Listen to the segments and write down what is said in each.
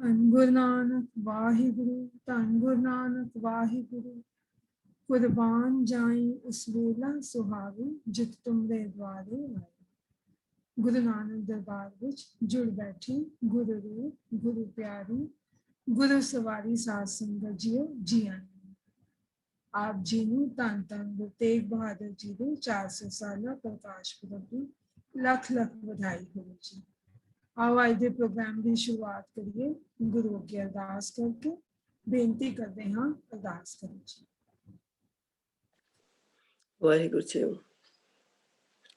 ਧੰਨ ਗੁਰੂ ਨਾਨਕ ਵਾਹਿਗੁਰੂ, ਧੰਨ ਗੁਰੂ ਨਾਨਕ ਵਾਹਿਗੁਰੂ। ਕੁਰਬਾਨ ਜਾਈ ਉਸ ਵੇਲਾ ਸੁਹਾਵੀ, ਜਿਤ ਤੁਮਰੇ ਦੁਆਰੇ ਆਏ। ਗੁਰੂ ਨਾਨਕ ਦਰਬਾਰ ਵਿੱਚ ਜੁੜ ਬੈਠੀ ਗੁਰੂ ਰੂਪ, ਗੁਰੂ ਪਿਆਰੀ, ਗੁਰੂ ਸਵਾਰੀ ਸਾਧ ਸੰਗਤ ਜੀਓ, ਜੀ ਆਇਆਂ। ਆਪ ਜੀ ਨੂੰ ਧੰਨ ਧੰਨ ਗੁਰੂ ਤੇਗ ਬਹਾਦਰ ਜੀ ਦੇ 400 ਸਾਲਾ ਪ੍ਰਕਾਸ਼ ਪੁਰਬ ਦੀ ਲੱਖ ਲੱਖ ਵਧਾਈ ਹੋਵੇ ਜੀ। आओ ਅੱਜ ਦੇ ਪ੍ਰੋਗਰਾਮ ਦੀ ਸ਼ੁਰੂਆਤ ਕਰੀਏ ਗੁਰੂ ਅੱਗੇ ਅਰਦਾਸ ਕਰਕੇ। ਬੇਨਤੀ ਕਰਦੇ ਹਾਂ, ਅਰਦਾਸ ਕਰੋ ਜੀ। ਵਾਹਿਗੁਰੂ ਜੀ।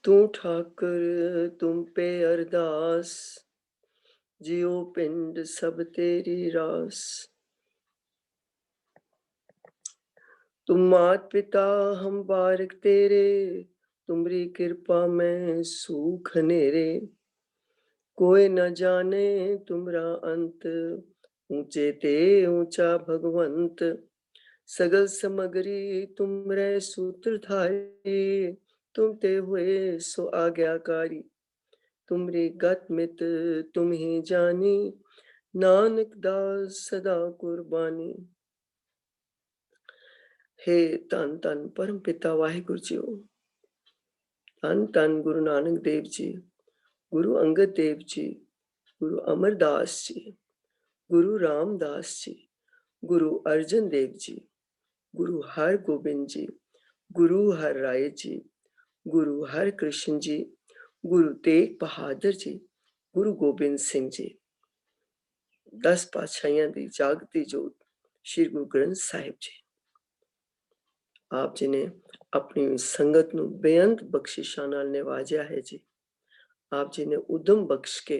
ਤੂੰ ਠਾਕੁਰ ਤੁਮ ਪੇ ਅਰਦਾਸ, ਜਿਉ ਪਿੰਡ ਸਭ ਤੇਰੀ ਰਾਸ। तुम मात पिता हम बारक तेरे, तुमरी कृपा में सूख नेरे। कोई न जाने तुमरा अंत, ऊंचे ते ऊंचा भगवंत। सगल समगरी तुमरे सूत्र धारी, तुम ते हुए सो आज्ञाकारी। तुमरी गत मित तुम ही जानी, नानक दास सदा कुर्बानी। हे धन धन परम पिता वाहिगुरु जी, धन धन गुरु नानक देव जी, गुरु अंगद देव जी, गुरु अमरदास जी, गुरु रामदास जी, गुरु अर्जन देव जी, गुरु हर गोबिंद जी, गुरु हर राय जी, गुरु हर कृष्ण जी, गुरु तेग बहादुर जी, गुरु गोबिंद सिंह जी। 10 पातशाहियां दी जागती जोत श्री गुरु ग्रंथ साहिब जी। आप जी ने अपनी संगत नूं बेअंत बख्शिशां नाल निवाजिया है जी। आप जी ने उदम बख्श के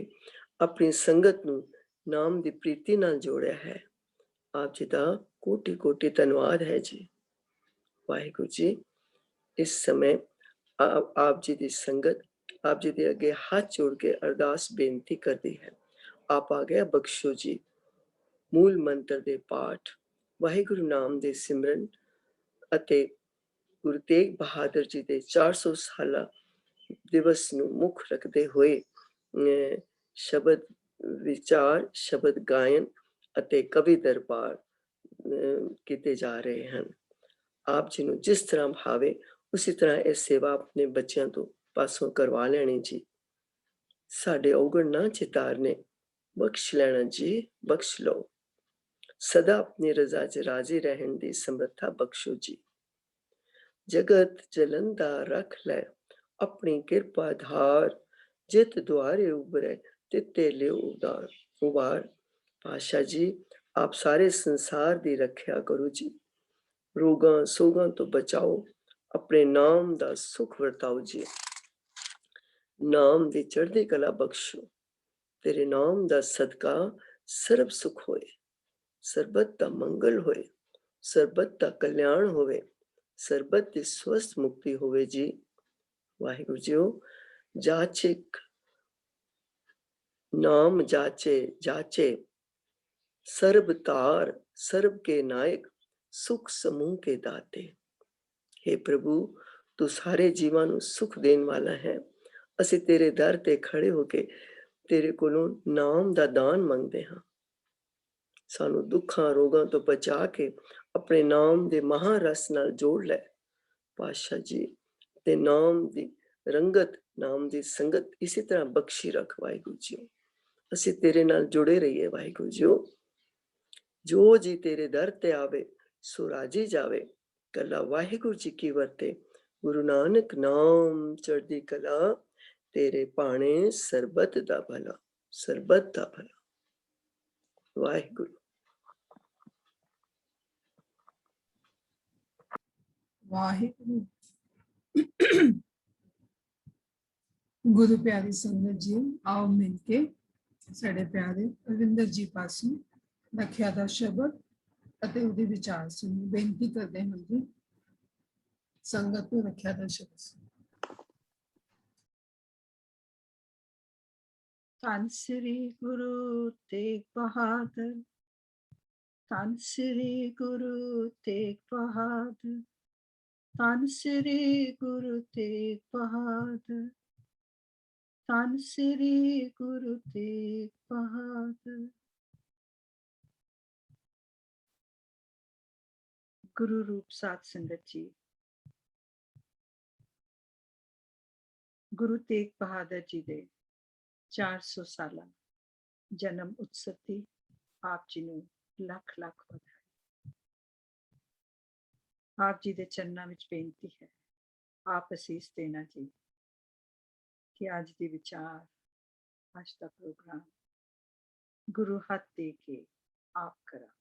अपनी संगत नूं नाम दी प्रीति नाल जोड़िया है। आप जी दा कोटि कोटि धन्यवाद है जी। वाहिगुरु जी, इस समय आप जी दी संगत आप जी दे अगे हाथ जोड़ के अरदास बेनती करती है। आप आ गया बख्शो जी। मूल मंत्र दे पाठ, वाहिगुरु नाम दे सिमरन अते गुरु तेग बहादुर जी दे 400 साला दिवस नूं मुख रखते हुए शब्द विचार, शब्द गायन अते कवि दरबार किते जा रहे हैं। आप जी नूं जिस तरह भावे उसी तरह यह सेवा अपने बच्चों तो पासों करवा लेनी जी। साडे औगण ना चितारने, बख्श लेना जी, बख्श लो। सदा अपनी रजा च राजी रहन दी समर्था बख्शो जी। जगत जलंदा रख ले अपनी कृपा धार, जित द्वारे उबरे तिते ले उदार उबार। पाशा जी, आप सारे संसार दी रखया करो जी। रोगां सोगां तो बचाओ, अपने नाम दा सुख वरताओ जी। नाम दी चढ़दी कला बख्शो, तेरे नाम दा सदका सर्व सुख होए। सरबत दा मंगल होए, सरबत दा कल्याण होवे, सरबत दी स्वस्थ मुक्ति होवे जी। वाहिगुरु जीओ, जाचिक नाम जाचे जाचे, सर्ब तार सर्ब के नायक, सुख समूह के दाते। हे प्रभु, तू सारे जीवां नूं सुख देन वाला है। असीं तेरे दर ते खड़े होके तेरे कोलों नाम दा दान मंगदे हां। सानू दुखां रोगां तो बचा के अपने नाम दे महारस नाल जोड़ लै। पातशाह जी, ते नाम दी रंगत, नाम दी संगत इसी तरह बख्शी रख वाहिगुरु जी। असीं तेरे नाल जुड़े रहिए वाहिगुरु जी। जो जी तेरे दर ते आवे सो राजी जावे, कला वाहिगुरु जी की वरते। गुरु नानक नाम चढ़दी कला, तेरे पाणे सरबत दा भला, सरबत दा भला। वाहिगुरु। ਵਾਹਿਗੁਰੂ। ਗੁਰੂ ਪਿਆਰੀ ਸੰਗਤ ਜੀ, आओ मिलके साडे प्यारे रविंदर जी पासों रखिया दा शब्द ਅਤੇ ਉਹਦੇ ਵਿਚਾਰ ਸੁਣੀ। ਬੇਨਤੀ ਕਰਦੇ ਹਾਂ ਜੀ, ਸੰਗਤ ਨੂੰ ਰੱਖਿਆ ਦਾ ਸ਼ਬਦ ਸੁਣੋ। ਧੰਨ ਸ੍ਰੀ ਗੁਰੂ ਤੇਗ ਬਹਾਦਰ, ਧੰਨ ਸ੍ਰੀ ਗੁਰੂ ਤੇਗ ਬਹਾਦਰ, ਧੰਨ ਸ੍ਰੀ ਗੁਰੂ ਤੇਗ ਬਹਾਦਰ, ਧੰਨ ਸ੍ਰੀ ਗੁਰੂ ਤੇਗ ਬਹਾਦਰ। गुरु रूप साध संगत जी, गुरु तेग बहादुर जी दे 400 ਸਾਲਾ जन्म उत्सव ਦੀ ਆਪ ਜੀ ਨੂੰ ਲੱਖ ਲੱਖ ਵਧਾਈ। ਆਪ ਜੀ ਦੇ ਚਰਨਾਂ ਵਿੱਚ ਬੇਨਤੀ ਹੈ, ਆਪ ਅਸੀਸ ਦੇਣਾ ਜੀ ਕਿ ਅੱਜ ਦੀ ਵਿਚਾਰ, ਅੱਜ ਦਾ ਪ੍ਰੋਗਰਾਮ ਗੁਰੂ ਹੱਥ ਦੇ ਕੇ ਆਪ ਕਰਾ।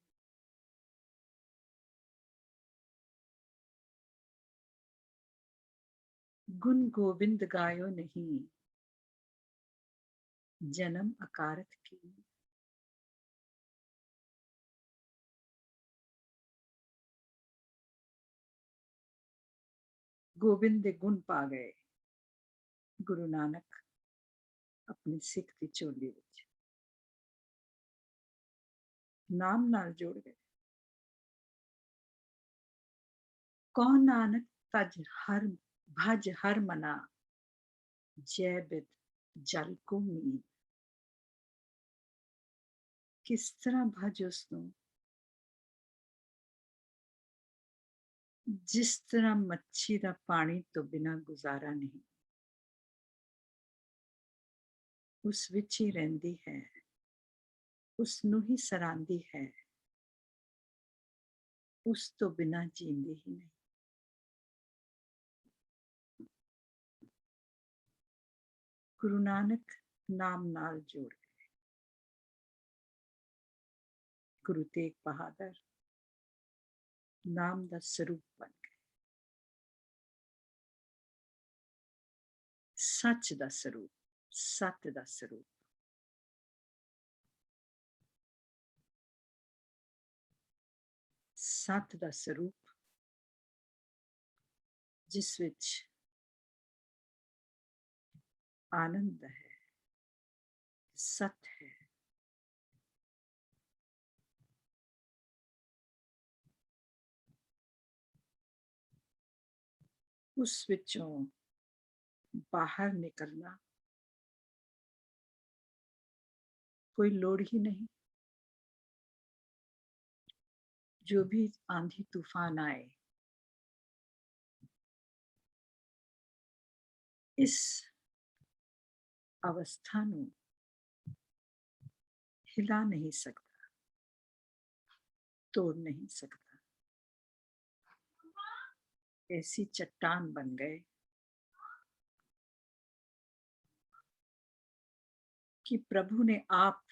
गुण गोविंद गायो नहीं, जन्म अकारत की। गोविंद दे गुण पा गए गुरु नानक अपनी सिख की झोली विच, नाम नाल जोड़ गए। कौन नानक तज हर भज हर मना, जय बिद जल को मीन। किस तरह भज उसनूं, जिस तरह मच्छी का पानी तो बिना गुजारा नहीं। उस विच ही रहिंदी है, उसनूं ही सरांदी है, उस तो बिना जींदी ही नहीं। गुरु नानक नाम नाल जोड़ गए। गुरु तेग बहादुर नाम दा स्वरूप बन गए, सच दा स्वरूप, सत दा स्वरूप। सत दा स्वरूप जिस विच आनंद है, सत है। उस विचों बाहर निकलना कोई लोड़ ही नहीं। जो भी आंधी तूफान आए, इस अवस्था नूं हिला नहीं सकता, तोड़ नहीं सकता। ऐसी चट्टान बन गए कि प्रभु ने आप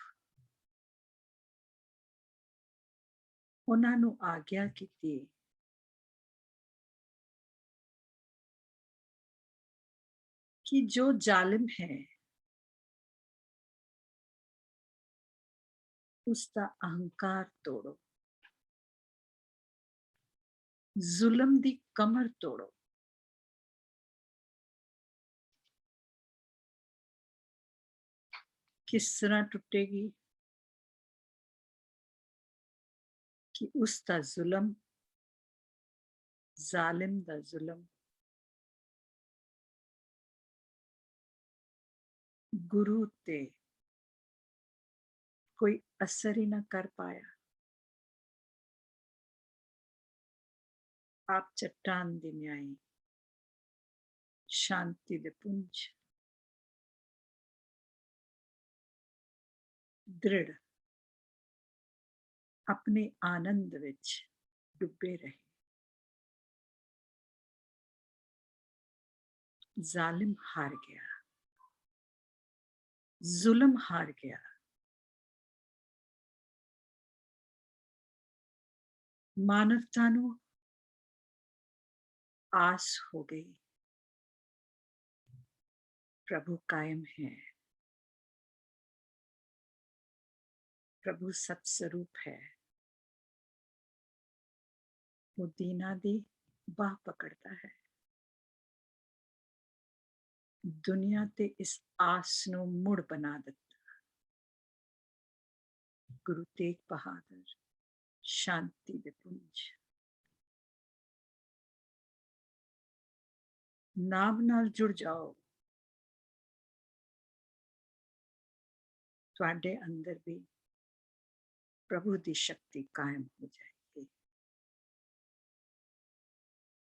उन्हां नूं आग्या कीती कि जो जालिम है उसका अहंकार तोड़ो, जुल्म दी कमर तोड़ो। किस तरह टुटेगी कि उसका जुल्म, जालिम दा जुल्म गुरु ते कोई असर ही ना कर पाया। आप चट्टान दी न्याई, शांति दे पुंज, दृढ़ अपने आनंद विच डुबे रहे। जालिम हार गया, जुल्म हार गया। मानवता नूं आस हो गई, प्रभु कायम है, प्रभु सत्स्वरूप है। वो दीना दी बाह पकड़ता है। दुनिया ते इस आस नूं मुड़ बना दिता। गुरु तेग बहादुर शांति दे पुंज, नाम नाल जुड़ जाओ, तुहाडे अंदर भी प्रभु दी शक्ति कायम हो जाएगी।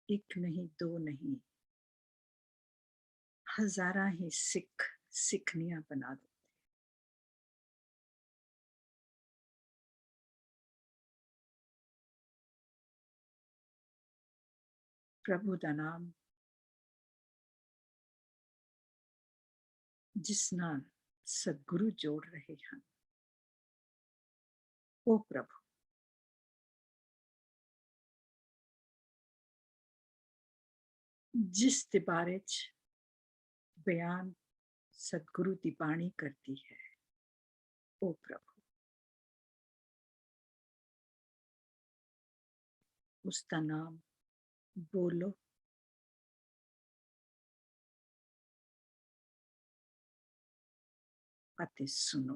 एक नहीं, दो नहीं, हजारा ही सिखनियां बना दो। प्रभु दा नाम जिस नाल सतगुरु जोड़ रहे हैं, ओ प्रभु जिस दे बारे च बयान सतगुरु दी बाणी करती है, ओ प्रभु उसका नाम बोलो अते सुनो।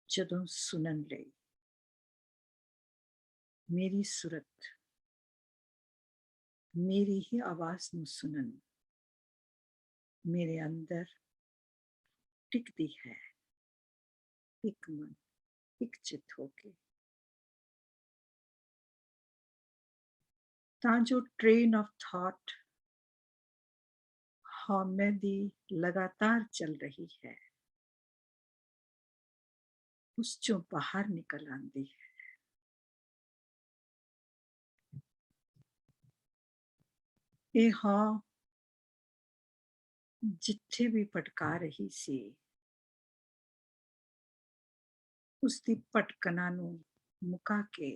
जदों सुनन लई मेरी सुरत मेरी ही आवाज नूं सुनन मेरे अंदर टिकदी है, एक मन एक चित होके, तां जो ट्रेन ऑफ थॉट हौमे दी लगातार चल रही है, उस चों बाहर निकल आंदी है। ये हाँ जिथे भी भटका रही सी, उसकी भटकना नूं मुका के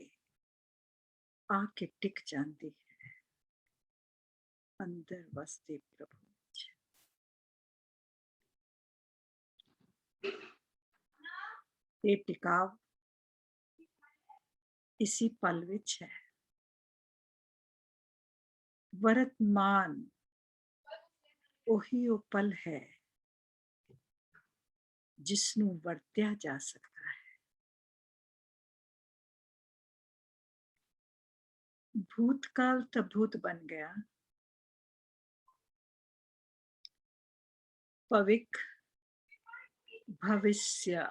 आके टिक जाती है अंदर वसते प्रभु विच। ये टिकाव इसी पल विच है। वर्तमान ओही ओ पल है जिसनूं वरत्या जा सकता है। भूतकाल तो भूत बन गया, भविष्य भविष्य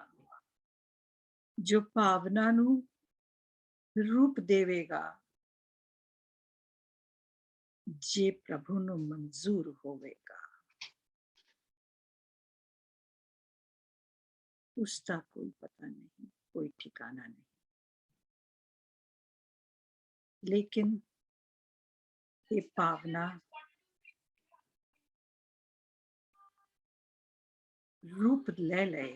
जो भावना नूं रूप देवेगा जे प्रभु नूं मंजूर होवेगा, उसका कोई पता नहीं, कोई ठिकाना नहीं। लेकिन ये भावना रूप ले ले,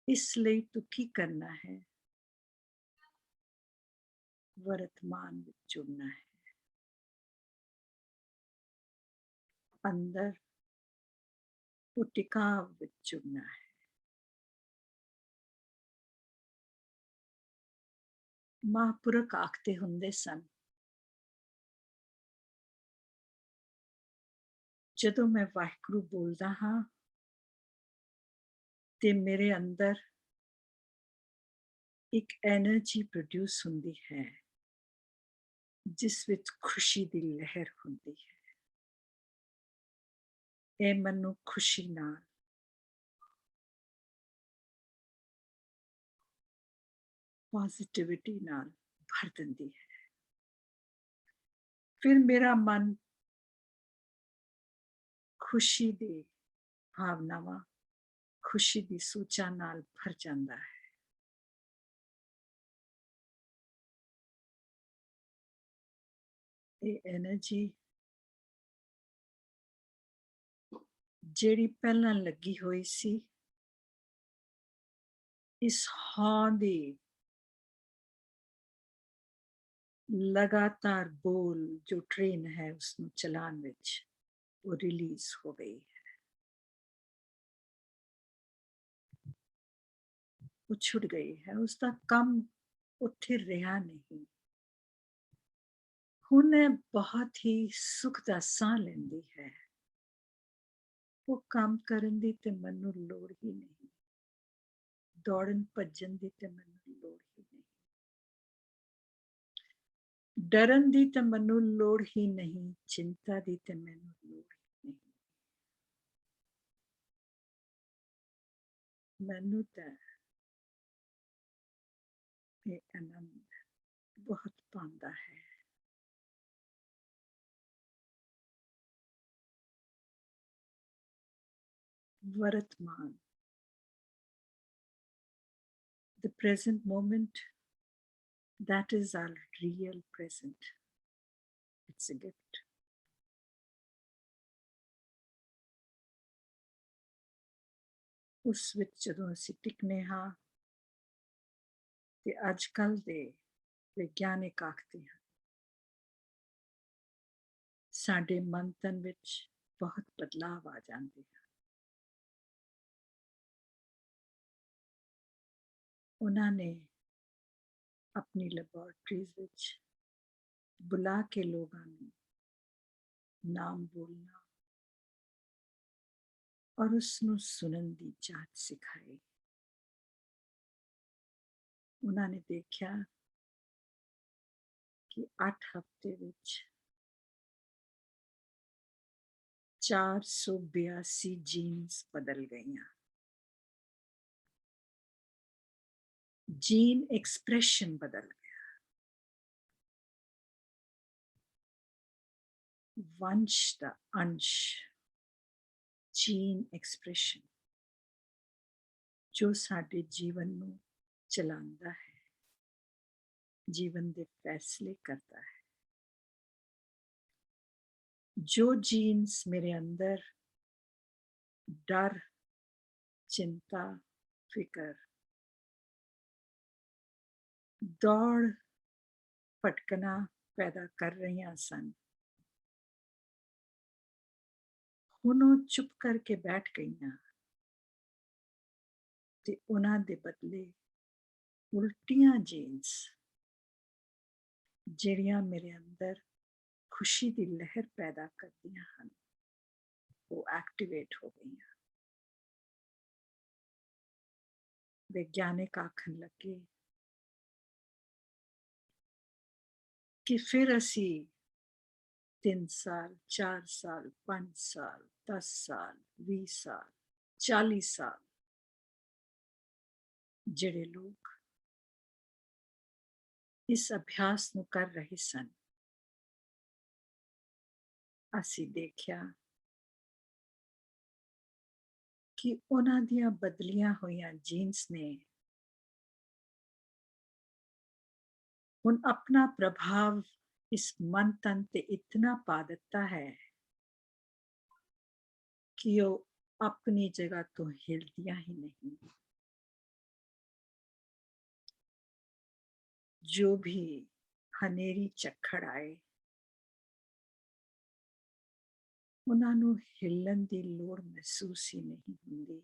इसलिए तो की करना है, वर्तमान में जुड़ना है, अंदर तो टिकाव में जुड़ना है। महापुरख आखते हुंदे सन, जदों मैं वाहिगुरु बोलदा हाँ ते मेरे अंदर एक एनर्जी प्रोड्यूस हुंदी है जिस विच खुशी दी लहर हुंदी है। ए मन्नू खुशी नाल पॉजिटिविटी नाल भर दिंदी है। फिर मेरा मन खुशी दी भावनावां खुशी दी सूचा नाल भर जाता है। ये एनर्जी जेड़ी पहला लगी हुई सी, इस हाँ दी लगातार बोल जो ट्रेन है उसनूं चलान विच वो रिलीज हो गई है, वो छुट गई है, उसका कम उत्थे रहा नहीं। हुण बहुत ही सुख दा साह लैंदी है, वो काम करन दी ते मैनूं लोड़ ही नहीं, दौड़न भज्जन दी ते मैनूं लोड़ ही नहीं, डरन दी ते मैनूं लोड़ ही नहीं, चिंता दी ते मैनूं लोड़ ही नहीं। मैनू तो ये आनंद बहुत पांदा है। वर्तमान, the present moment, that is our real present. It's a gift. उस विच जदों असीं टिकने हाँ ते अजकल दे विग्यानिक आखदे हैं साडे मन तन विच बहुत बदलाव आ जांदे हैं। उन्हां ने अपनी लैबोरेटरीज विच बुला के लोगां नूं नाम बोलना और उसनूं सुनन दी जाच सिखाई। उन्हां ने देखा कि 8 हफ्ते विच 482 जीन्स बदल गईयां। जीन एक्सप्रेशन बदल गया, वंश दा अंश, जीन एक्सप्रेशन जो साडे जीवन नूं चलांदा है, जीवन दे फैसले करता है। जो जीन्स मेरे अंदर डर, चिंता, फिकर, दौड़ भटकना पैदा कर रही सन, हुण ओह चुप करके बैठ गईयां ते उन्हां दे बदले उल्टियां जीन्स जिहड़ियां मेरे अंदर खुशी दी लहर पैदा करदियां हन, वो एक्टिवेट हो गईयां। वैज्ञानिक आखन लगे कि फिर असी 3 साल, 4 साल, 5 साल, 10 साल, 20 साल, 40 साल जिहड़े लोग इस अभ्यास नूं कर रहे सन, असी देखिया कि उन्हां दियां बदलियां होईयां जीन्स ने हुण अपना प्रभाव इस मन तन ते इतना पा दिता है कि वो अपनी जगह तो हिलदियां ही नहीं। जो भी हनेरी झक्खड़ आए, उन्हां नूं हिलन दी लोड़ महसूस ही नहीं हुंदी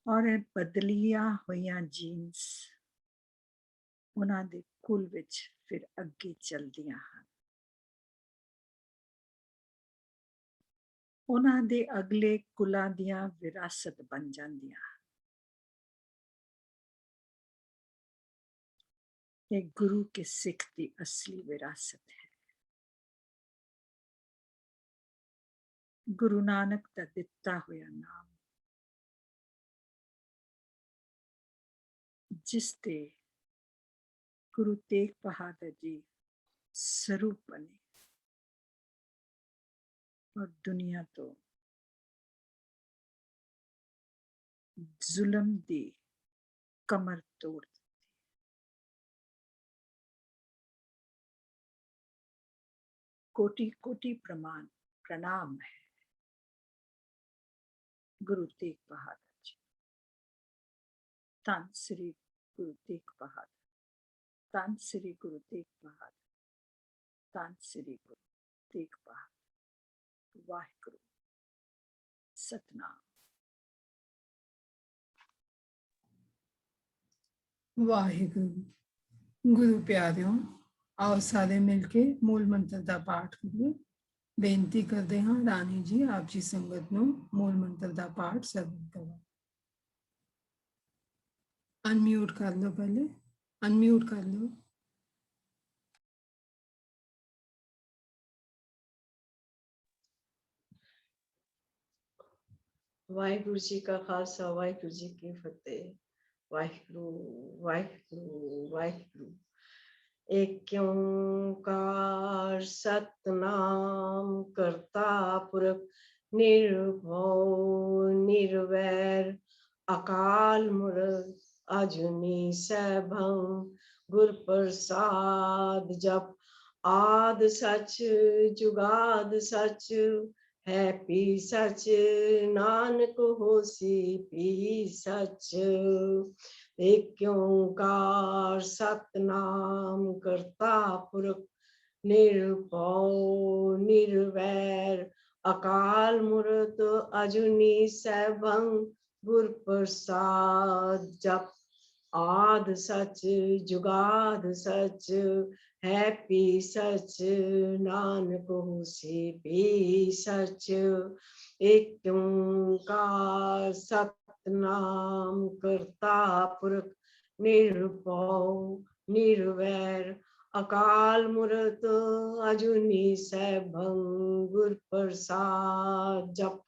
और ये बदलियां होईयां जीन्स उन्हां दे कुल विच फिर अगे चलदियां हन। उन्हां दे अगले कुलां दियां विरासत बन जांदियां। ये गुरु के सिख की असली विरासत है। गुरु नानक दा दिता होया नाम, जिसते गुरु तेग बहादुर जी स्वरूप बने और दुनिया तो जुल्म दी कमर तोड़ दी। कोटि कोटि प्रणाम है गुरु तेग बहादुर जी। धन श्री गुरु तेग बहादुर, धन श्री गुरु तेग बहादुर, धन श्री गुरु तेग बहादुर। वाहिगुरु सतनाम। वाहिगुरु। गुरु प्यारियों, आओ सारे मिलके मूल मंत्र का पाठ करिए। बेनती करते हाँ रानी जी आप जी संगत नूं मूल मंत्र का पाठ सरवण करो। अनम्यूट कर लो, पहले अनम्यूट कर लो। वाहिगुरु जी का खालसा वाहिगुरु जी की फतेह। वाहिगुरु वाहिगुरु वाहिगुरु। एक ओंकार सतनाम करता पुरख निर्भव निर्वैर अकाल मूरत अजूनी सैभं गुर प्रसाद जप आद सच जुगाद सच है पी सच नानक होसी पी सच। एक ओंकार सतनाम करता पुरख निर्भव निर्वैर अकाल मूरत अजूनी सैभं गुर प्रसाद जप आद सच जुगाद सच है पी सच नानक होसी पी सच। एक ओंकार सतनाम करता पुरख निर्भव निर्वैर अकाल मूरत अजूनी सैभं गुर प्रसाद जप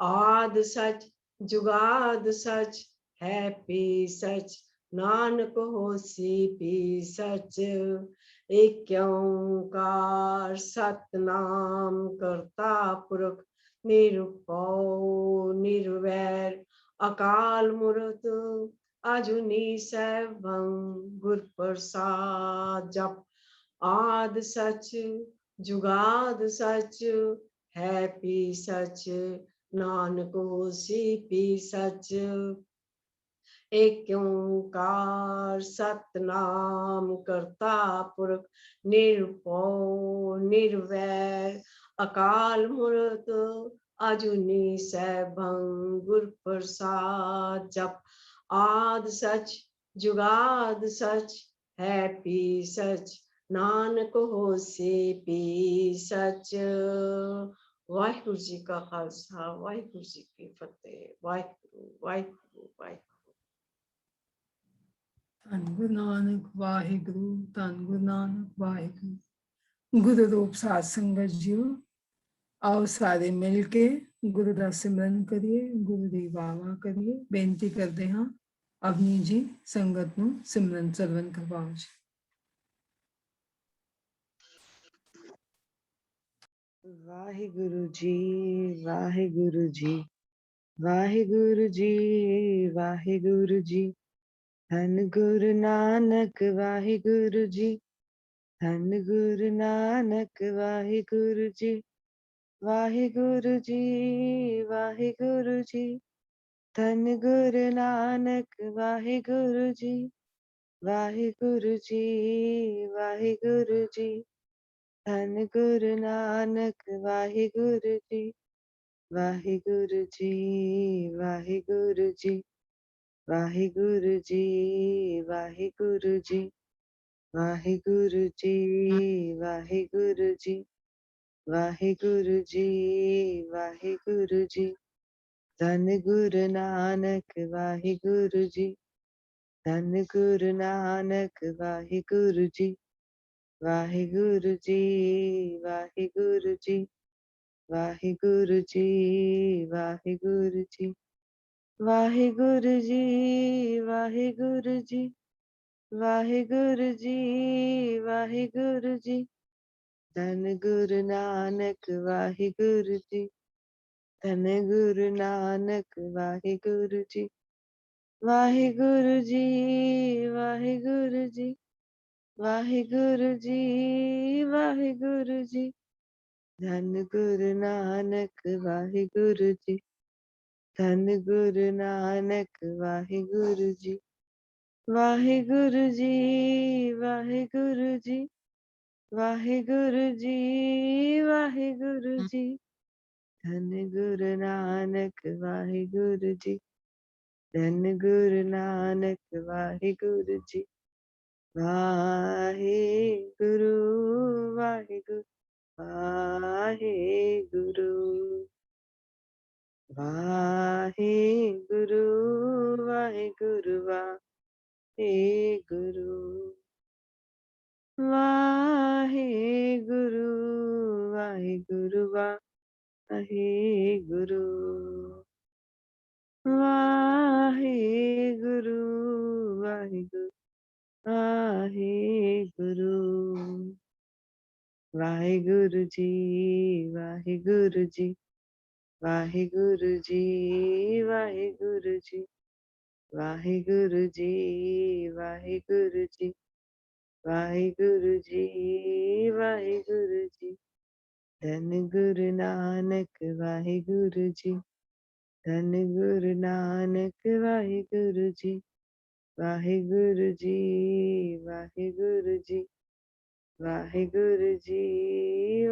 आद सच जुगाद सच है पी सच नानक होसी पी सच। एक ओंकार सतनाम करता पुरख निर्भव निर्वैर अकाल मूरत अजूनी सैभं गुर प्रसाद जप आद सच जुगाद सच है पी सच नानक होसी पी सच। एक ओंकार सतनाम करता पुरख निर्भव निर्वैर अकाल मूरत अजूनी सैभं गुर प्रसाद जप आद सच जुगाद सच है पी सच नानक होसी पी सच। वाहिगुरु जी का खालसा वाहिगुरु जी की फतेह। वाहिगुरु वाहिगुरु वाहिगुरु। ਧੰਨ ਗੁਰੂ ਨਾਨਕ ਵਾਹਿਗੁਰੂ, ਧੰਨ ਗੁਰੂ ਨਾਨਕ ਵਾਹਿਗੁਰੂ। ਗੁਰੂ ਰੂਪ ਸਾਧ ਸੰਗਤ ਜੀਓ, ਆਓ ਸਾਰੇ ਮਿਲ ਕੇ ਗੁਰੂ ਦਾ ਸਿਮਰਨ ਕਰੀਏ, ਗੁਰੂ ਦੀ ਵਾਵਾ ਕਰੀਏ। ਬੇਨਤੀ ਕਰਦੇ ਹਾਂ ਅਵਨੀ ਜੀ ਸੰਗਤ ਨੂੰ ਸਿਮਰਨ ਸਰਵਨ ਕਰਵਾਓ ਜੀ। ਵਾਹਿਗੁਰੂ ਜੀ ਵਾਹਿਗੁਰੂ ਜੀ ਵਾਹਿਗੁਰੂ ਜੀ ਵਾਹਿਗੁਰੂ ਜੀ। ਧੰਨ ਗੁਰੂ ਨਾਨਕ ਵਾਹਿਗੁਰੂ ਜੀ, ਧੰਨ ਗੁਰੂ ਨਾਨਕ ਵਾਹਿਗੁਰੂ ਜੀ। ਵਾਹਿਗੁਰੂ ਜੀ ਵਾਹਿਗੁਰੂ ਜੀ, ਧੰਨ ਗੁਰੂ ਨਾਨਕ ਵਾਹਿਗੁਰੂ ਜੀ। ਵਾਹਿਗੁਰੂ ਜੀ ਵਾਹਿਗੁਰੂ ਜੀ, ਧੰਨ ਗੁਰੂ ਨਾਨਕ ਵਾਹਿਗੁਰੂ ਜੀ। ਵਾਹਿਗੁਰੂ ਜੀ ਵਾਹਿਗੁਰੂ ਜੀ ਵਾਹਿਗੁਰੂ ਜੀ ਵਾਹਿਗੁਰੂ ਜੀ ਵਾਹਿਗੁਰੂ ਜੀ ਵਾਹਿਗੁਰੂ ਜੀ ਵਾਹਿਗੁਰੂ ਜੀ ਵਾਹਿਗੁਰੂ ਜੀ। ਧੰਨ ਗੁਰੂ ਨਾਨਕ ਵਾਹਿਗੁਰੂ ਜੀ, ਧੰਨ ਗੁਰੂ ਨਾਨਕ ਵਾਹਿਗੁਰੂ ਜੀ। ਵਾਹਿਗੁਰੂ ਜੀ ਵਾਹਿਗੁਰੂ ਜੀ ਵਾਹਿਗੁਰੂ ਜੀ ਵਾਹਿਗੁਰੂ ਜੀ। ਵਾਹਿਗੁਰੂ ਜੀ ਵਾਹਿਗੁਰੂ ਜੀ ਵਾਹਿਗੁਰੂ ਜੀ ਵਾਹਿਗੁਰੂ ਜੀ। ਧੰਨ ਗੁਰੂ ਨਾਨਕ ਵਾਹਿਗੁਰੂ ਜੀ, ਧੰਨ ਗੁਰੂ ਨਾਨਕ ਵਾਹਿਗੁਰੂ ਜੀ। ਵਾਹਿਗੁਰੂ ਜੀ ਵਾਹਿਗੁਰੂ ਜੀ ਵਾਹਿਗੁਰੂ ਜੀ ਵਾਹਿਗੁਰੂ ਜੀ। ਧੰਨ ਗੁਰੂ ਨਾਨਕ ਵਾਹਿਗੁਰੂ ਜੀ, ਧੰਨ ਗੁਰੂ ਨਾਨਕ ਵਾਹਿਗੁਰੂ ਜੀ। ਵਾਹਿਗੁਰੂ ਜੀ ਵਾਹਿਗੁਰੂ ਜੀ ਵਾਹਿਗੁਰੂ ਜੀ ਵਾਹਿਗੁਰੂ ਜੀ। ਧੰਨ ਗੁਰੂ ਨਾਨਕ ਵਾਹਿਗੁਰੂ ਜੀ, ਧੰਨ ਗੁਰੂ ਨਾਨਕ ਵਾਹਿਗੁਰੂ ਜੀ। ਵਾਹਿਗੁਰੂ ਵਾਹਿਗੁਰੂ ਵਾਹਿਗੁਰੂ ਵਾਹਿਗੁਰੂ ਵਾਹਿਗੁਰੂ ਵਾਹਿਗੁਰੂ ਵਾਹਿਗੁਰੂ ਵਾਹਿਗੁਰੂ ਵਾਹਿਗੁਰੂ वाहेगुरु वाहेगुरु वाहेगुरु वाहेगुरु जी वाहेगुरु जी वाहेगुरु जी वाहेगुरु जी वाहेगुरु जी वाहेगुरु जी वाहेगुरु जी वाहेगुरु जी धन गुरु नानक वाहेगुरु जी धन गुरु नानक वाहेगुरु जी वाहेगुरु जी वाहेगुरु जी वाहेगुरु जी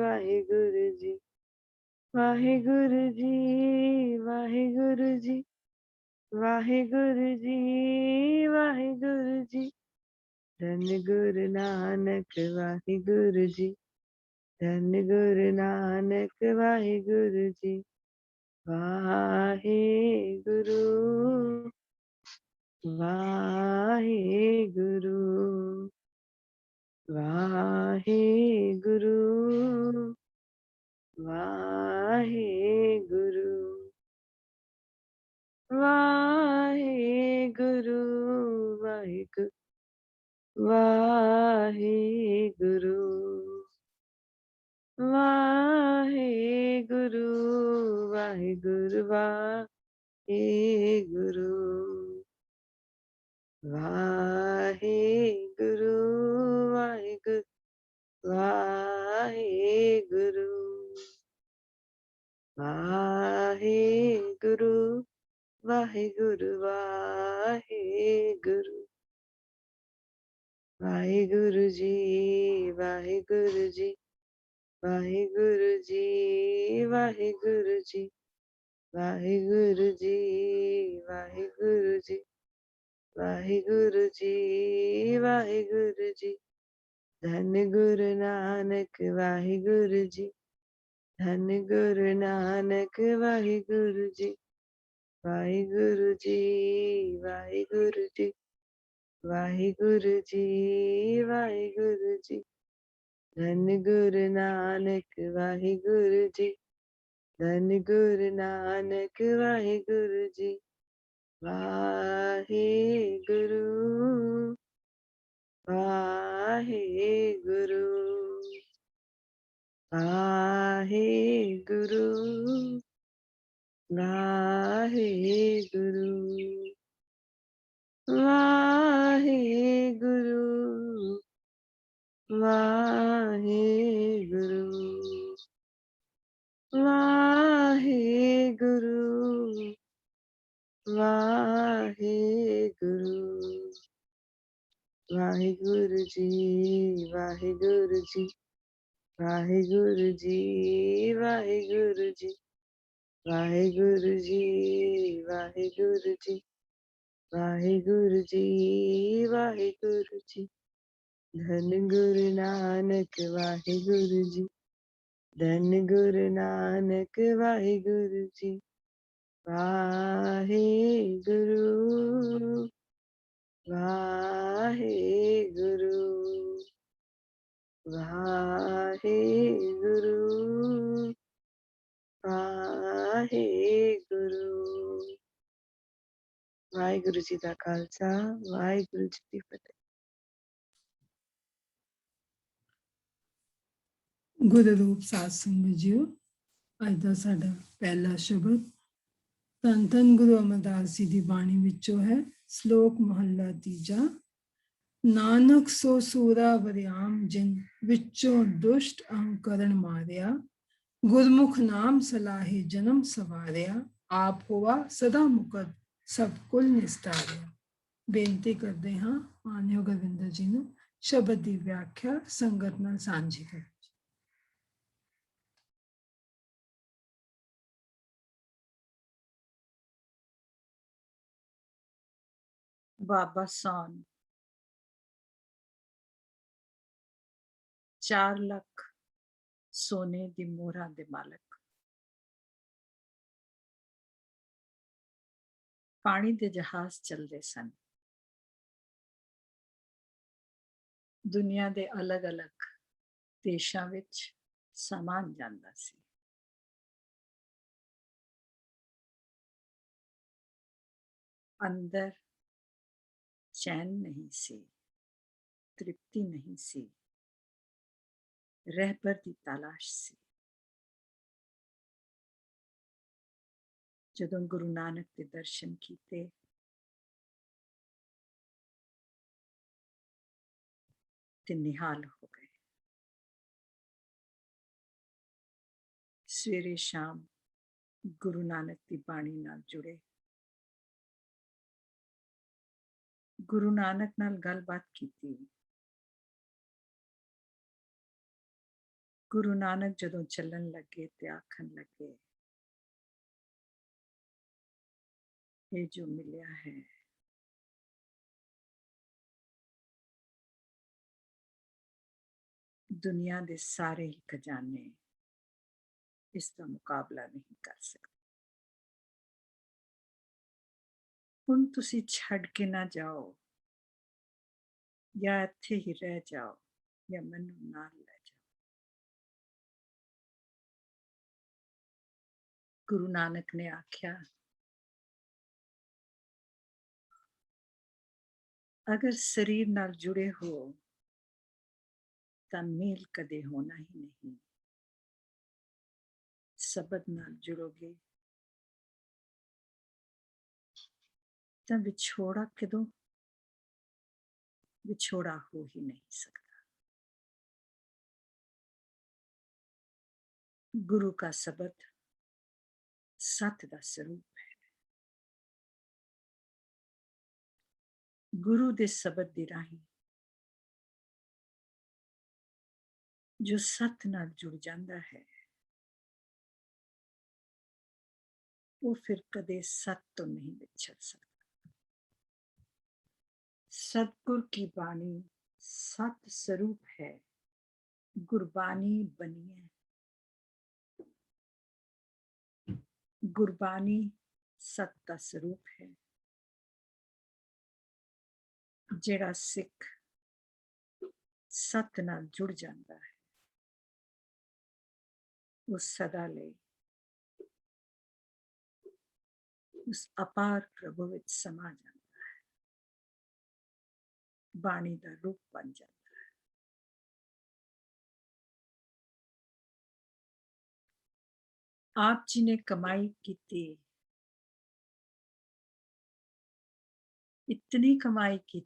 वाहेगुरु जी वाहेगुरु जी वाहेगुरु जी वाहेगुरु जी वाहेगुरु जी धन गुरु नानक वाहेगुरु जी धन गुरु नानक वाहेगुरु जी वाहेगुरु वाहेगुरु वाहेगुरु वाहेगुरु वाहेगुरु वाहेगुरु वाहेगुरु वाहेगुरु वाहेगुरु वाहेगुरु वाहेगुरु वाहेगुरु वाहेगुरु वाहेगुरु वाहेगुरु वाहेगुरु वाहेगुरु जी वाहेगुरु जी वाहेगुरु जी वाहेगुरु जी वाहेगुरु जी वाहेगुरु जी वाहेगुरु जी वाहेगुरु जी धन गुरु नानक वाहेगुरु जी धन गुरु नानक वाहेगुरु जी वाहेगुरु जी वाहेगुरु जी वाहेगुरु जी वाहेगुरु जी धन गुरु नानक वाहेगुरु जी धन गुरु नानक वाहेगुरु जी वाहेगुरु वाहेगुरु वाहेगुरु वाहेगुरु वाहेगुरु वाहेगुरु वाहेगुरु वाहेगुरु वाहेगुरु जी वाहेगुरु जी वाहेगुरु जी वाहेगुरु जी वाहेगुरु जी वाहेगुरु जी वाहेगुरु जी वाहेगुरु जी धन गुरु नानक वाहेगुरु जी धन गुरु नानक वाहेगुरु जी वाहेगुरु वाहेगुरु वाहेगुरु वाहेगुरु वाहेगुरु जी का खालसा वाहेगुरु जी की फतेह। ਗੁਰੂ ਰੂਪ ਸਾਧ ਸੰਗਤ ਜੀਓ, ਅੱਜ ਦਾ ਸਾਡਾ ਪਹਿਲਾ ਸ਼ਬਦ ਧੰਨ ਧੰਨ ਗੁਰੂ ਅਮਰਦਾਸ ਜੀ ਦੀ ਬਾਣੀ ਵਿੱਚੋਂ ਹੈ। ਸ਼ਲੋਕ ਮਹੱਲਾ ਤੀਜਾ। ਨਾਨਕ ਸੋ ਸੂਰਾ ਵਰਿਆਮ ਜਿਨ ਵਿੱਚੋਂ ਦੁਸ਼ਟ ਅਹੰਕਰਨ ਮਾਰਿਆ, ਗੁਰਮੁਖ ਨਾਮ ਸਲਾਹੇ ਜਨਮ ਸਵਾਰਿਆ, ਆਪ ਹੋਵਾ ਸਦਾ ਮੁਕਤ ਸਭ ਕੁਲ ਨਿਸਤਾਰਿਆ। ਬੇਨਤੀ ਕਰਦੇ ਹਾਂ ਮਾਨਯੋਗ ਗੋਬਿੰਦਰ ਜੀ ਨੂੰ ਸ਼ਬਦ ਦੀ ਵਿਆਖਿਆ ਸੰਗਤ ਨਾਲ ਸਾਂਝੀ ਕਰੋ। बाबा सौन 4 ਲੱਖ सोने दी मोहरा दे मालक, पानी दे जहाज चलते सन, दुनिया दे अलग अलग देशां विच समान जांदा सी। अंदर चैन नहीं सी, तृप्ति नहीं सी, रहबर दी तलाश सी। ਜਦੋਂ ਗੁਰੂ ਨਾਨਕ ਦੇ ਦਰਸ਼ਨ ਕੀਤੇ ਤੇ ਨਿਹਾਲ ਹੋ ਗਏ। ਸਵੇਰੇ ਸ਼ਾਮ ਗੁਰੂ ਨਾਨਕ ਦੀ ਬਾਣੀ ਨਾਲ ਜੁੜੇ, ਗੁਰੂ ਨਾਨਕ ਨਾਲ ਗੱਲਬਾਤ ਕੀਤੀ। ਗੁਰੂ ਨਾਨਕ ਜਦੋਂ ਚੱਲਣ ਲੱਗੇ ਤੇ ਆਖਣ ਲੱਗੇ, ਇਹ ਜੋ ਮਿਲਿਆ ਹੈ ਦੁਨੀਆ ਦੇ ਸਾਰੇ ਹੀ ਖਜ਼ਾਨੇ ਇਸ ਦਾ ਮੁਕਾਬਲਾ ਨਹੀਂ ਕਰ ਸਕਦੇ। ਹੁਣ ਤੁਸੀਂ ਛੱਡ ਕੇ ਨਾ ਜਾਓ, ਜਾਂ ਇੱਥੇ ਹੀ ਰਹਿ ਜਾਓ ਜਾਂ ਮੈਨੂੰ ਨਾਲ ਲੈ ਜਾਓ। ਗੁਰੂ ਨਾਨਕ ਨੇ ਆਖਿਆ, ਅਗਰ ਸਰੀਰ ਨਾਲ ਜੁੜੇ ਹੋ ਤਾਂ ਮੇਲ ਕਦੇ ਹੋਣਾ ਹੀ ਨਹੀਂ। ਸ਼ਬਦ ਨਾਲ ਜੁੜੋਗੇ ਤਾਂ ਵਿਛੋੜਾ ਕਦੋਂ ਵਿਛੋੜਾ ਹੋ ਹੀ ਨਹੀਂ ਸਕਦਾ। ਗੁਰੂ का शब्द सत का स्वरूप है। गुरु दे शब्द दी राही जो सत नाल जुड़ जाता है वो फिर कदे सत तो नहीं विछड़ सकता। सतगुर की बाणी सत स्वरूप है, गुरबानी बनी है। गुरबानी सत का स्वरूप है। जेड़ा सिख सत नाल जुड़ जाता है वो सदा ले उस अपार प्रभु विच समा जाता है, बाणी का रूप बन जाता है। आप जी ने कमाई की, इतनी कमाई की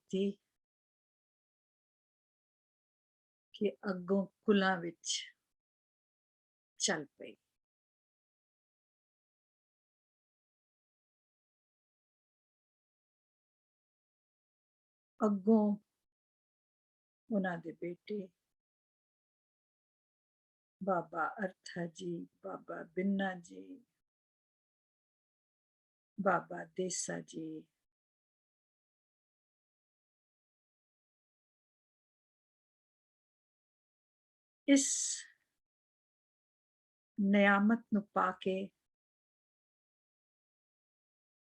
कि अगों कुलां विच चल पई। अगों उन्हां दे बेटे बाबा अर्था जी, बाबा बिन्ना जी, बाबा देसा जी, इस नियामत नूं पाके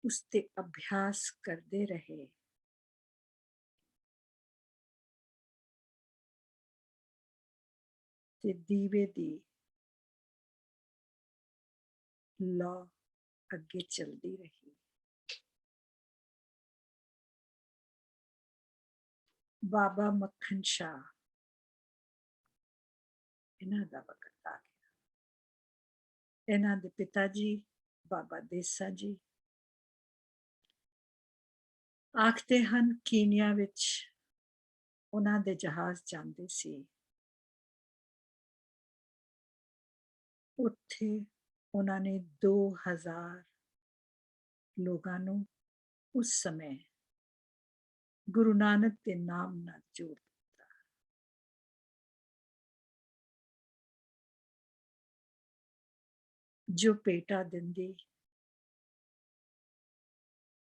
उसते अभ्यास करते रहे। ते दीवे दी लौ अगे चलती रही। बाबा मक्खन शाह इन्हां दा वक्त आ गया। इन्हां दे पिता जी बाबा देसा जी आखते हन कीनिया विच उन्हां दे जहाज जांदे सी। उत्थे उन्हां ने 2000 लोगां नूं उस समय गुरु नानक के नाम नाल जोड़ दिता। जो पेटा दिंदी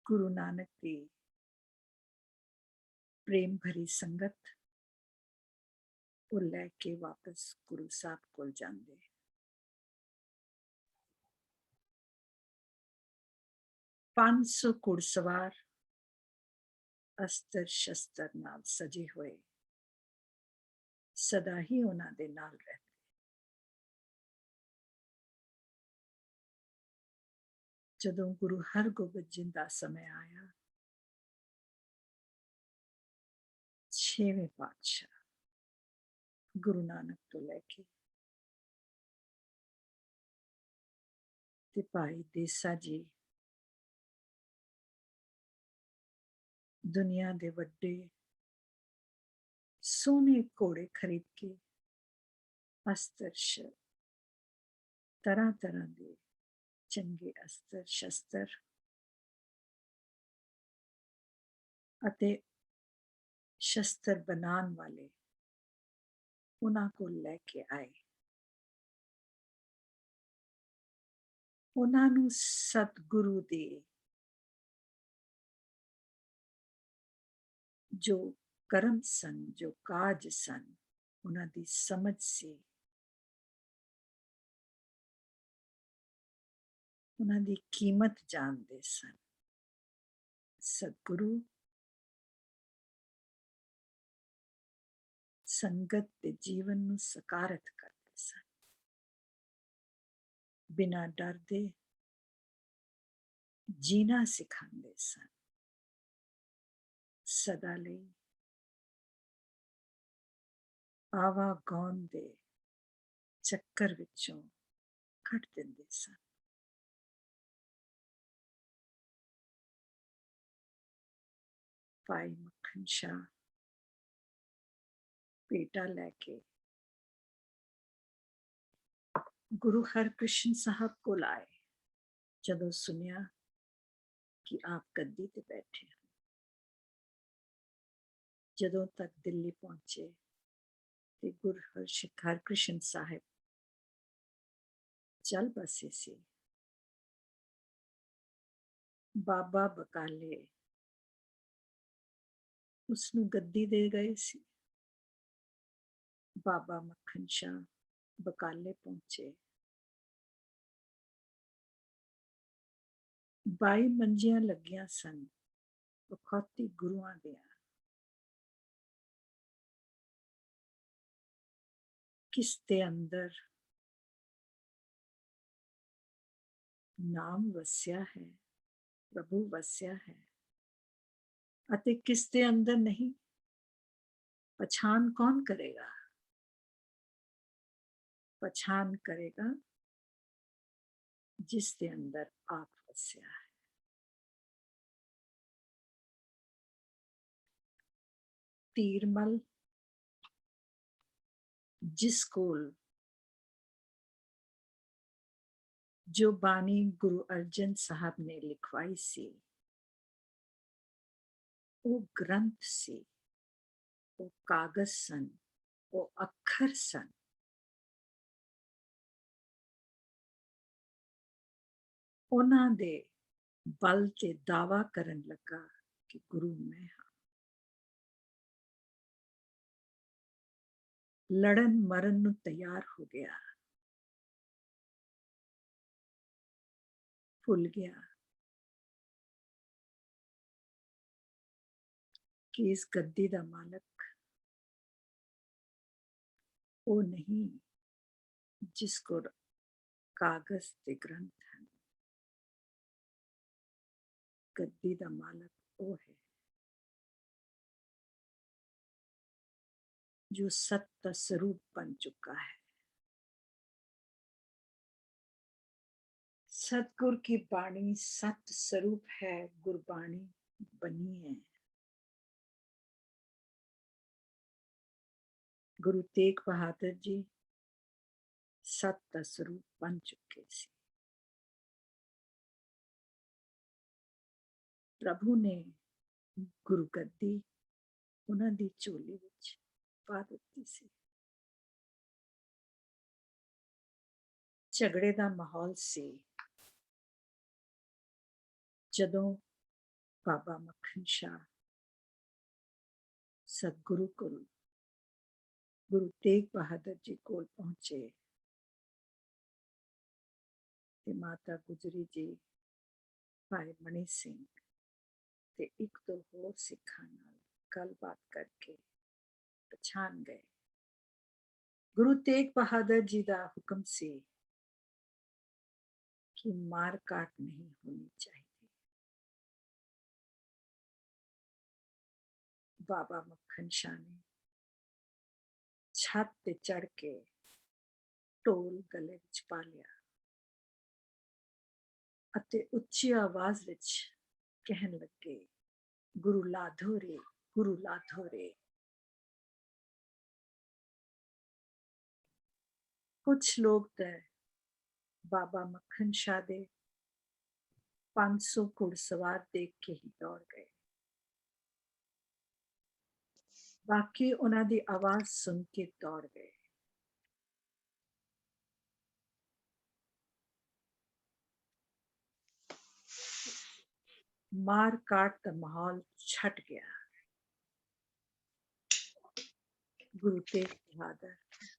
गुरु नानक की प्रेम भरी संगत वो लैके वापस गुरु साहब कोल जांदे। 500 घुड़सवार अस्त्र शस्त्र नाल सजे हुए सदा ही उन्हां दे नाल रहते। जदों गुरु हरगोबिंद जी दा समय आया छेवें पातशाह गुरु नानक तो लैके ते भाई देसा जी दुनिया दे वड्डे सोने घोड़े खरीद के अस्त्र तरह तरह के चंगे अस्त्र शस्त्र अते शस्त्र बनाने वाले उन्हां को लैके आए। उन्हां नू सतगुरु दे जो कर्म सन जो काज सन उन्हां दी समझ से उन्हां दी कीमत जानते सन। सतगुरु संगत के जीवन नू सकारत करते सन, बिना डर दे जीना सिखाते सन, सदा लई आवागौन दे चक्कर विचों कट दिंदे सन। भाई मक्खन शाह बेटा लैके गुरु हरकृष्ण साहब को आए। जदों सुनिया कि आप गद्दी ते बैठे हैं, जदों तक दिल्ली पहुंचे ते गुरु हरकृष्ण साहब चल बसे से। बाबा बकाले उसनू गद्दी दे गए सी। बाबा मक्खन शाह बकाले पहुंचे। 22 मंजियां लगियां सन बखौती गुरुआं दियां। किस दे अंदर नाम वस्या है, प्रभु वस्या है, अते किस दे अंदर नहीं, पछान कौन करेगा? पछान करेगा जिस दे अंदर आप वस्या है। तीरमल जिस कोल जो बानी गुरु अर्जन साहब ने लिखवाई सी, वो ग्रंथ सी, वो कागज सन, वो अखर सन। उन्हां दे बल ते दावा करन लगा कि गुरु मैं हाँ। लड़न मरन नू तैयार हो गया, भुल गया कि इस गद्दी दा मालक वो नहीं जिसको कागज ते ग्रंथ हैं। गद्दी दा मालक वो है जो सत्य स्वरूप बन चुका है। सतगुर की बाणी सत्य स्वरूप है, गुरबाणी बनी है। गुरु तेग बहादुर जी सत्य स्वरूप बन चुके सी। प्रभु ने गुरु गद्दी उन्हां दी झोली विच पा दित्ती सी। झगड़े दा माहौल सी। जदों बाबा मक्खन शाह सतगुरु को गुरु तेग बहादुर जी कोल पहुंचे ते माता गुजरी जी, भाई मणि सिंह ते एक दो होर सिखां नाल गलबात करके पछान गए। गुरु तेग बहादुर जी दा हुक्म सी कि मार काट नहीं होनी चाहिए। बाबा मक्खन शाह ने छत ते चढ़ के ਢੋਲ गले विच पा लिया ਅਤੇ ਉੱਚੀ आवाज विच कहन लगे, गुरु लाधो रे, गुरु लाधो रे। कुछ लोग तो बाबा मक्खन शाह दे 500 घुड़सवार देख के ही दौड़ गए, बाकी उन्हां दी आवाज सुन के दौड़ गए। मार काट का माहौल छट गया। गुरु तेग बहादुर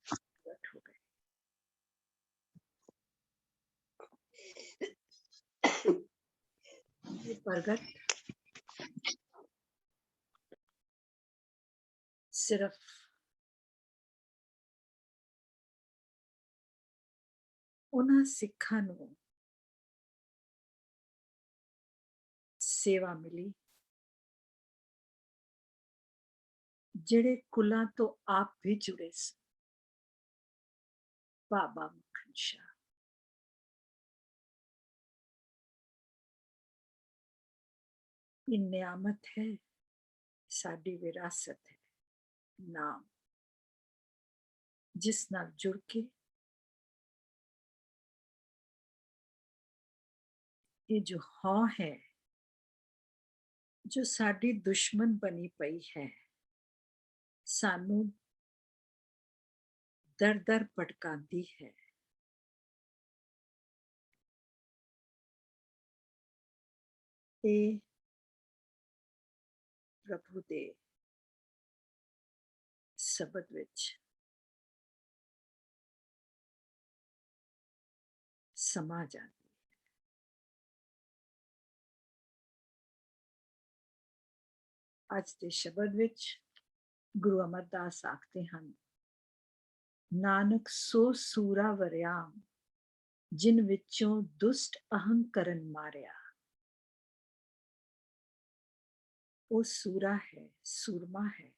प्रकट हो गए। ये प्रगट सिर्फ उन्हां सिखां नूं सेवा मिली जिहड़े कुलां तो आप भी जुड़े सन। बाबा मक्खन शाह ये नियामत है, साडी विरासत है, नाम जिस नाल जुड़ के ये जो हाँ है, जो साडी दुश्मन बनी पई है, सानू दर दर भटकांदी है। ये प्रभु दे शब्द विच समा जाती। अज दे शब्द विच गुरु अमरदास आखते हैं, नानक सो सूरा वरियाम जिन विचों दुष्ट अहंकरण मारिया। वो सूरा है, सूरमा है।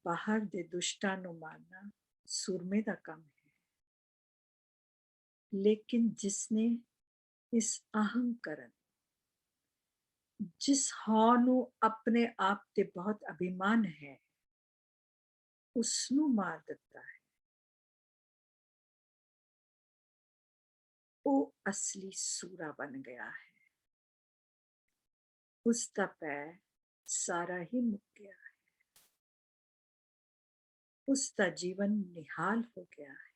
बाहर दे दुष्टां नूं मारना सूरमे दा काम है, लेकिन जिसने इस अहंकरण, जिस हौं नूं अपने आप ते बहुत अभिमान है, उसनूं मार दिता है, वो असली सूरा बन गया है। उसका पैर सारा ही मुक गया है, उसका जीवन निहाल हो गया है।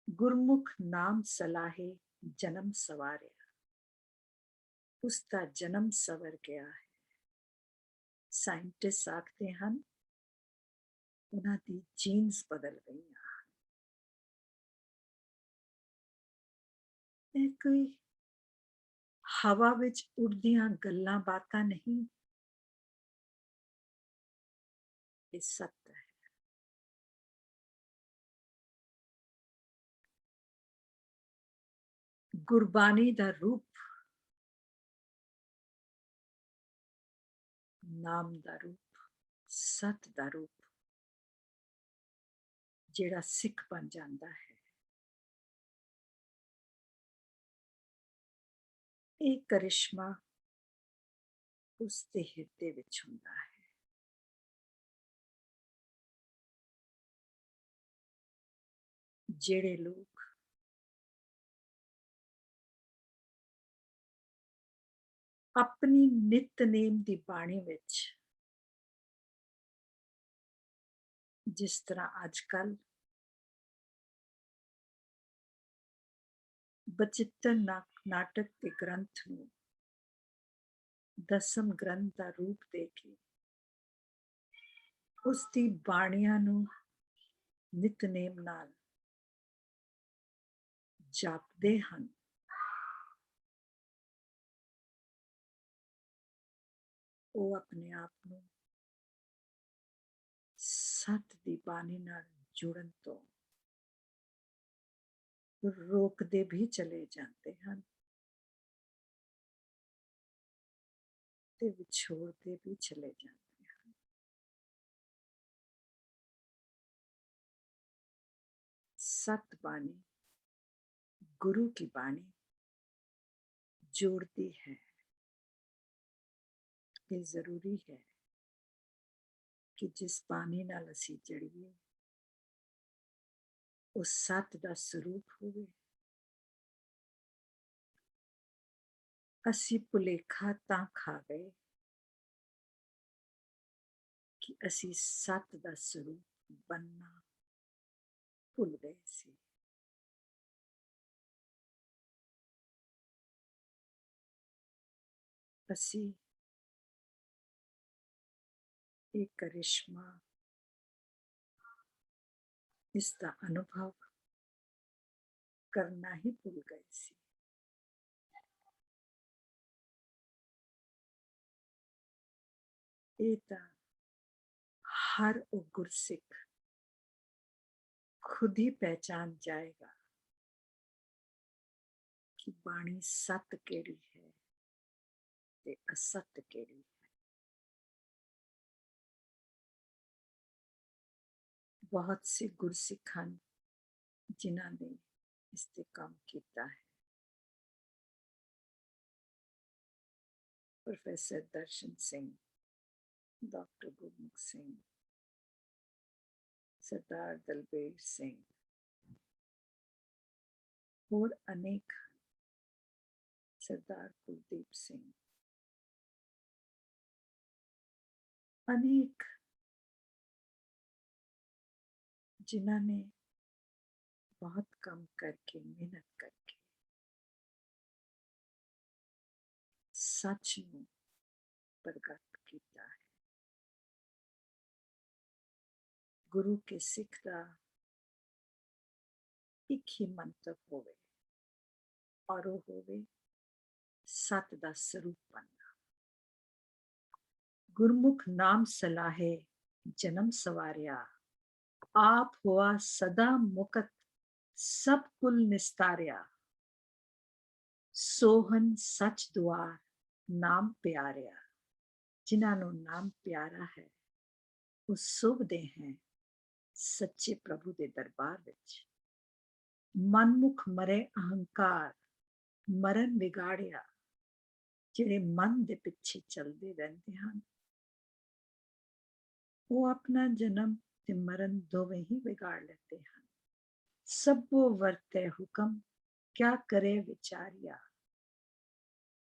गुरमुख नाम सलाहे जन्म सवारिया, उसका जन्म सवर गया है। साइंटिस्ट आखते हैं उन्हां दी जीन्स बदल गई। ये कोई हवा विच उड़दियां गल्लां बातां नहीं, ये सत्य है। गुरबानी दा रूप, नाम दा रूप, सत दा रूप जेड़ा सिख बन जाता है, ये करिश्मा उसके हिरदे विच हुंदा है। जेड़े लोग अपनी नितनेम दी बाणी विच जिस तरह आजकल बचित्र नाटक के ग्रंथ नूं दसम ग्रंथ का रूप देके उसकी बाणियां नूं नितनेम नाल जापदे हन, वो अपने आप नूं सत दी बाणी नाल जुड़न तो रोकदे भी चले जाते हैं। ते विछोड़ते भी चले जाते हैं। सत बाणी, गुरु की बाणी जोड़ती है। ये जरूरी है कि जिस बाणी नाल असी जड़िए उस सत दा स्वरूप होवे। असी भुलेखा तां खा गए कि असी सत दा स्वरूप बनना भुल गए सी। असी एक करिश्मा इसका अनुभव करना ही भूल गए सी। ये तो हर वो गुरसिख खुद ही पहचान जाएगा कि बाणी सत केड़ी है ते असत केड़ी है। बहुत से गुरसिख हैं जिन्होंने इस ते काम किया है। प्रोफेसर दर्शन सिंह, डॉक्टर गुरमुख सिंह, सरदार दलबीर सिंह और अनेक, सरदार कुलदीप सिंह, अनेक जिन्होंने बहुत कम करके मेहनत करके सच नूं प्रगट किया है। गुरु के सिख दा एक ही मंतव होवे और वो होवे सत दा स्वरूप बनना। गुरमुख नाम सलाहे जन्म सवारिया, आप हुआ सदा मुकत सब कुल निस्तारिया। सोहन सच दुआर नाम प्यारिया। जिन्हों नाम प्यारा है वो सुभदे हैं सच्चे प्रभु के दरबार विच। मनमुख मरे अहंकार मरण विगाड़िया। जिहड़े मन दे पिछे चलते रहते हैं वो अपना जन्म ते मरण दोवें ही बिगाड़ लेते हैं। सबो वर्ते हुक्म क्या करे विचारिया।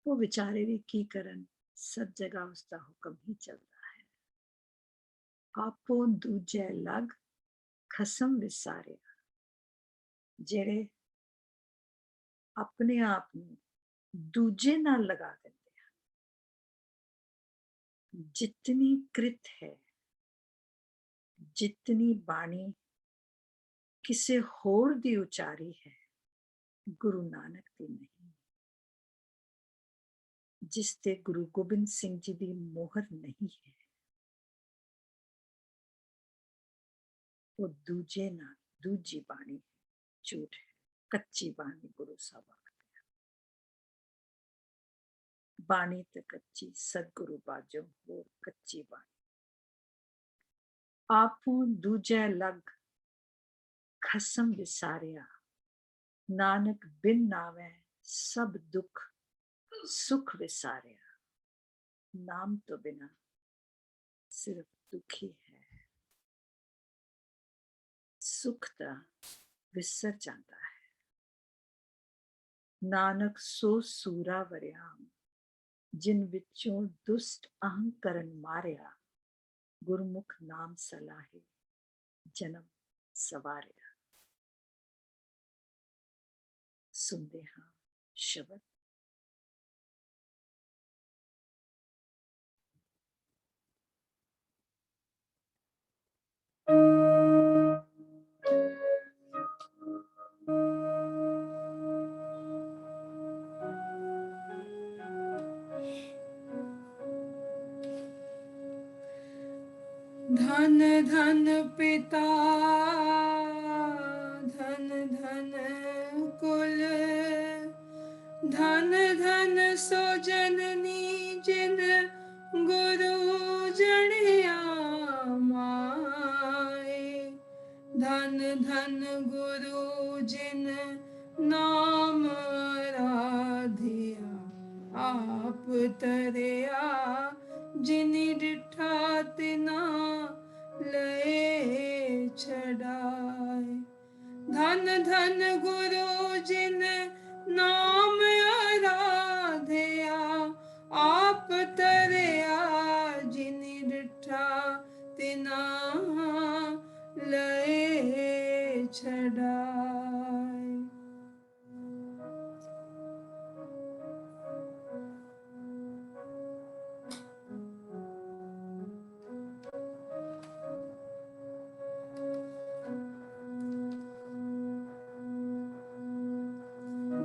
वो विचारे भी की करन, सब जगह उसका हुक्म ही चलता है। आपो दूजे लग खसम विसारिया। जेड़े अपने आप में दूजे नाल लगा देते हैं। जितनी कृत है, जितनी बाणी किसे होर दी उचारी है, गुरु नानक दी नहीं। जिसते गुरु गोबिंद सिंह जी की मोहर नहीं है वो दूजे ना दूजी बाणी झूठ है। कच्ची बाणी गुरु साहब आखते हैं। बाणी तो कच्ची सदगुरु बाजो होर कच्ची बाणी। आपो दूजे लग खसम विसारिया। नानक बिन नावे सब दुख सुख विसारिया। नाम तो बिना सिर्फ दुखी है, सुख ता विसर जाता है। नानक सो सूरा वरियाम जिन विचों दुष्ट अहंकरण मारिया। गुरमुख नाम सलाहे जन्म सवारिया। सुनते हाँ शब्द। धन धन पिता धन धन कुल, धन धन सो जननी जिन धन गुरु जिन नाम राधिया आप तरिया जिनि डिठा तिना लए छड़ाए। धन धन गुरु जिन नाम आराध्या आप तरिया जिनि डिठा तिना लए छड़ाए।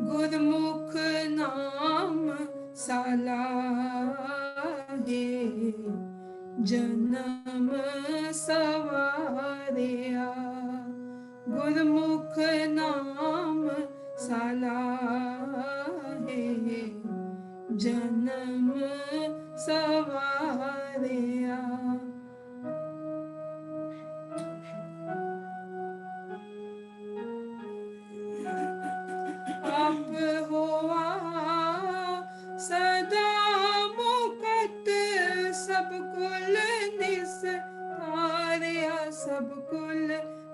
गुरमुख नाम सलाहे जन्म सवारिया। गुरमुख नाम सलाहे जन्म सवारिया। आप होआ सदा मुकत सब कुल निस्तारिया। सब कुल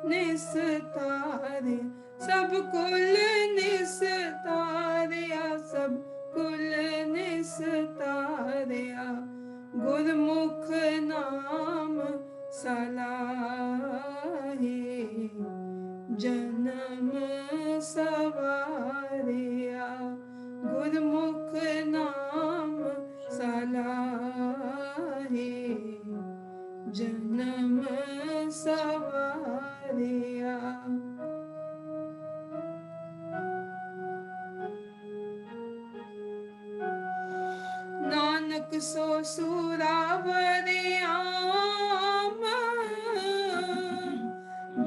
निस्तारे सब कुल निस्तारिया। सब कुल निस्तारिया। गुरमुख नाम सलाहे जन्म सवारिया। गुरमुख नाम सलाहे जन्म सवारिया। नानक सो सुरावरियाम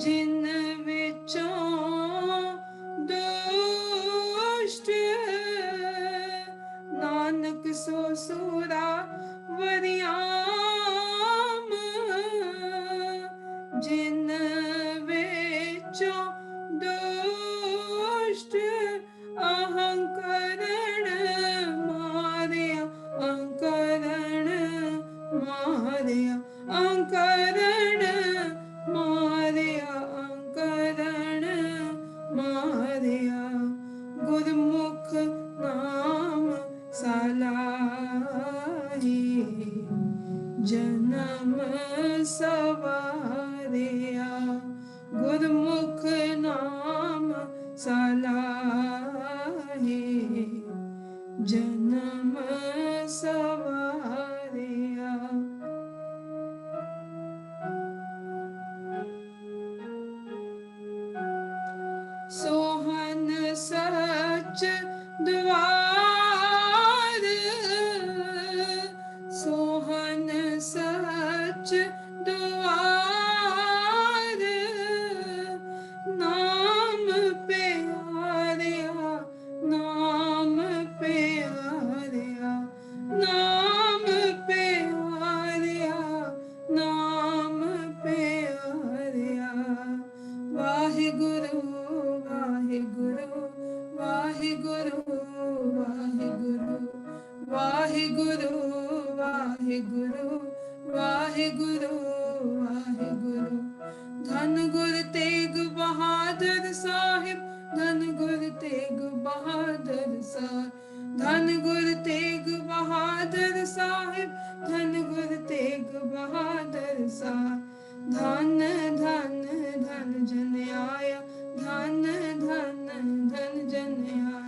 जिन विचों दुष्ट। नानक सो सुरावरियाम जिन विचों दुष्ट। अहंकरण मारिया अहंकरण मारिया अहंकरण मारिया अहंकरण मारिया। गुरमुख नाम सलाहे जन्म सवारिया। गुरमुख नाम सलाहे जन्म सवारिया। सोहन सच द्वार सोहन सच द्वार। नाम प्यारिया नाम प्यारिया नाम प्यारिया नाम प्यारिया। वाहिगुरु वाहिगुरु वाहिगुरु वाहिगुरु वाहिगुरु वाहिगुरु वाहिगुरु वाहिगुरु। धन गुरु तेग बहादुर साहिब धन गुरु तेग बहादुर साहिब धन गुरु तेग बहादुर साहिब धन गुरु तेग बहादुर साहिब। धन धन धन जन आया धन धन धन जन आया।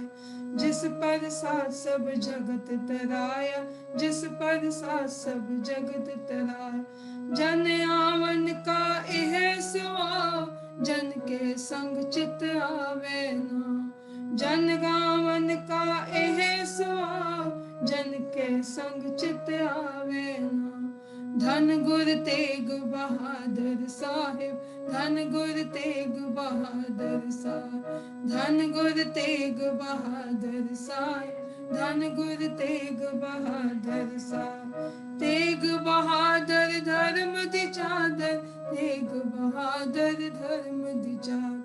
जिस पर साथ सब जगत तराया जिस पर साथ सब जगत तराया। जन आवन का यह सुभाव जन के संग चित आवे ना। जन गावन का यह सुभाव जन के संग चित आवे ना। धन गुरु तेग बहादुर साहिब धन गुरु तेग बहादुर साहिब धन गुरु तेग बहादुर साहिब धन गुरु तेग बहादुर साहिब। तेग बहादुर धर्म दी चादर तेग बहादुर बहादुर धर्म दी चादर,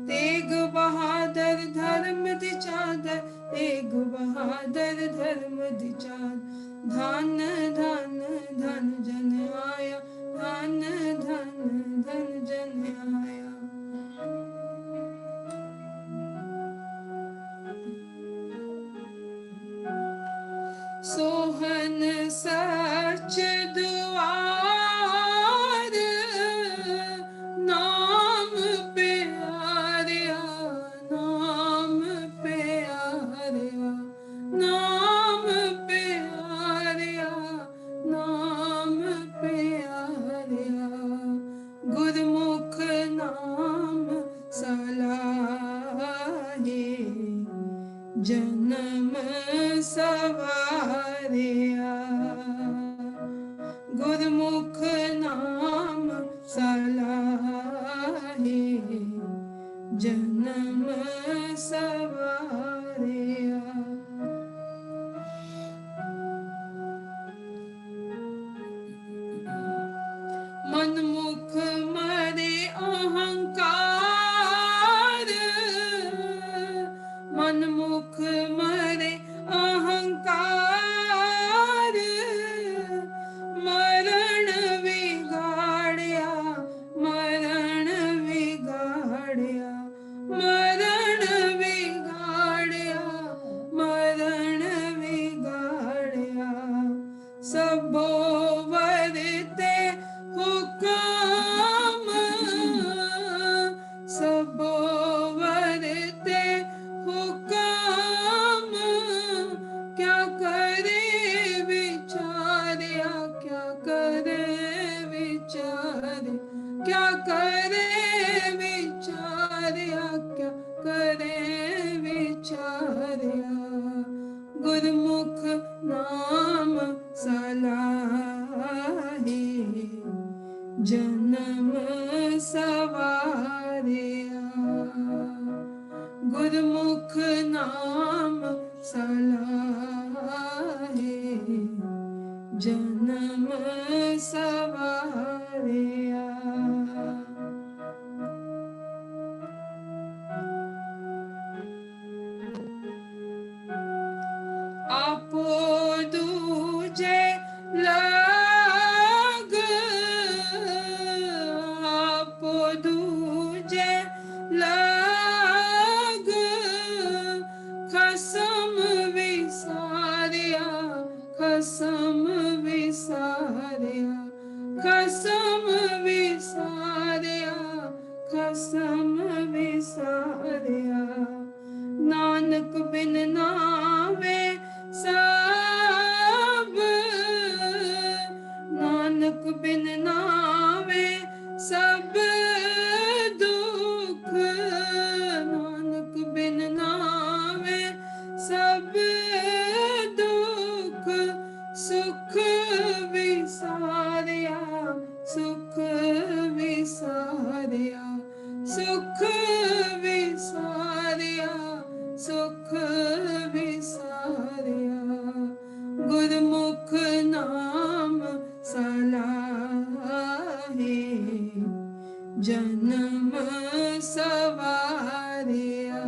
तेग बहादुर धर्म दी चादर, तेग बहादुर धर्म दी चादर। धन धन धन जन आया, धन धन धन जन आया। सोहन सच दुआर, नाम प्यारिया, नाम प्यारिया, नाम प्यारिया, नाम प्यारिया। गुरमुख नाम सलाहे, जन्म सवारिया। गुरमुख नाम सलाहे, जन्म सवारिया। मनमुख मरे अहंकार, मनमुख मरे अहंकार। मरण विगाड़िया, मरण विगाड़िया, मरण विगाड़िया, मरण विगाड़िया। सबो वरते हुक्म, सबो वरते हुक्म। क्या करे विचारिया, क्या करे विचारे, क्या करे विचारिया, क्या करे विचारिया। गुरमुख नाम सलाहे, जन्म सवारिया। गुरमुख नाम सलाहे, जन्म सवारिया। आपो दूजे लाग, आपो दूजे लाग। खसम विसारिया, खसम विसारिया, खसम विसारिया, खसम विसारिया। नानक बिन नावे सब, नानक बिन नावे सब दुख, नानक बिन नावे सब दुख। सुख विसारिया, सुख विसारिया, सुख विसारिया, सुख विसारिया। गुरमुख नाम सलाहे, जन्म सवारिया।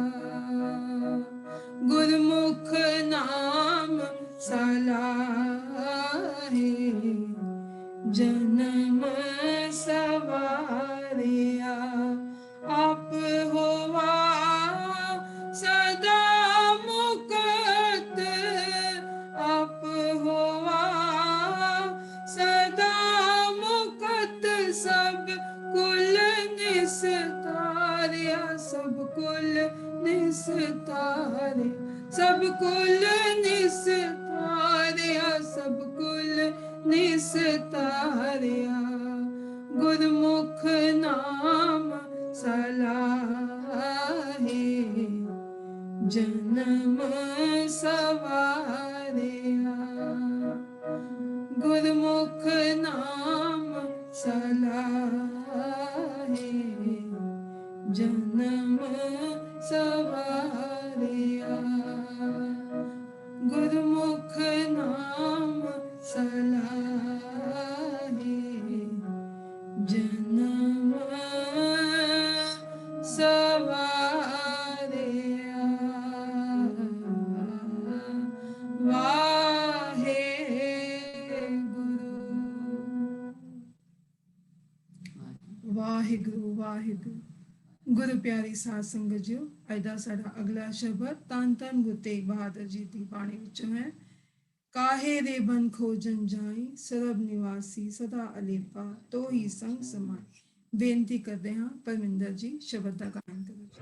गुरमुख नाम सलाहे, जन्म सवारिया। आप होवा सदा मुक्त, आप होवा सदा मुक्त। सब कुल निस्तारिया, सब कुल निस्तारिया, सब कुल निस्तारिया, सब कुल निस्तारिया। गुरमुख नाम सलाहे, जन्म सवारिया। गुरमुख नाम सलाहे, जन्म सवारिया। गुरमुख नाम सलाहे, जन्म ਵਾਹਿਗੁਰੂ ਵਾਹਿਗੁਰੂ। ਗੁਰੂ ਪਿਆਰੀ ਸਾਧ ਸੰਗਤ ਜੀਓ, ਅੱਜ ਦਾ ਸਾਡਾ ਅਗਲਾ ਸ਼ਬਦ ਧੰਨ ਧੰਨ ਗੁਰੂ ਤੇਗ ਬਹਾਦਰ ਜੀ ਦੀ ਬਾਣੀ ਵਿੱਚੋਂ ਹੈ। ਕਾਹੇ ਦੇ ਬਨ ਖੋਜਨ ਜਾਈ, ਸਰਬ ਨਿਵਾਸੀ ਸਦਾ ਅਲੇਪਾ, ਤੋ ਹੀ ਸੰਗ ਸਮਾਈ। ਬੇਨਤੀ ਕਰਦੇ ਹਾਂ ਪਰਮਿੰਦਰ ਜੀ ਸ਼ਬਦ ਦਾ ਗਾਇਨ ਕਰੋ ਜੀ।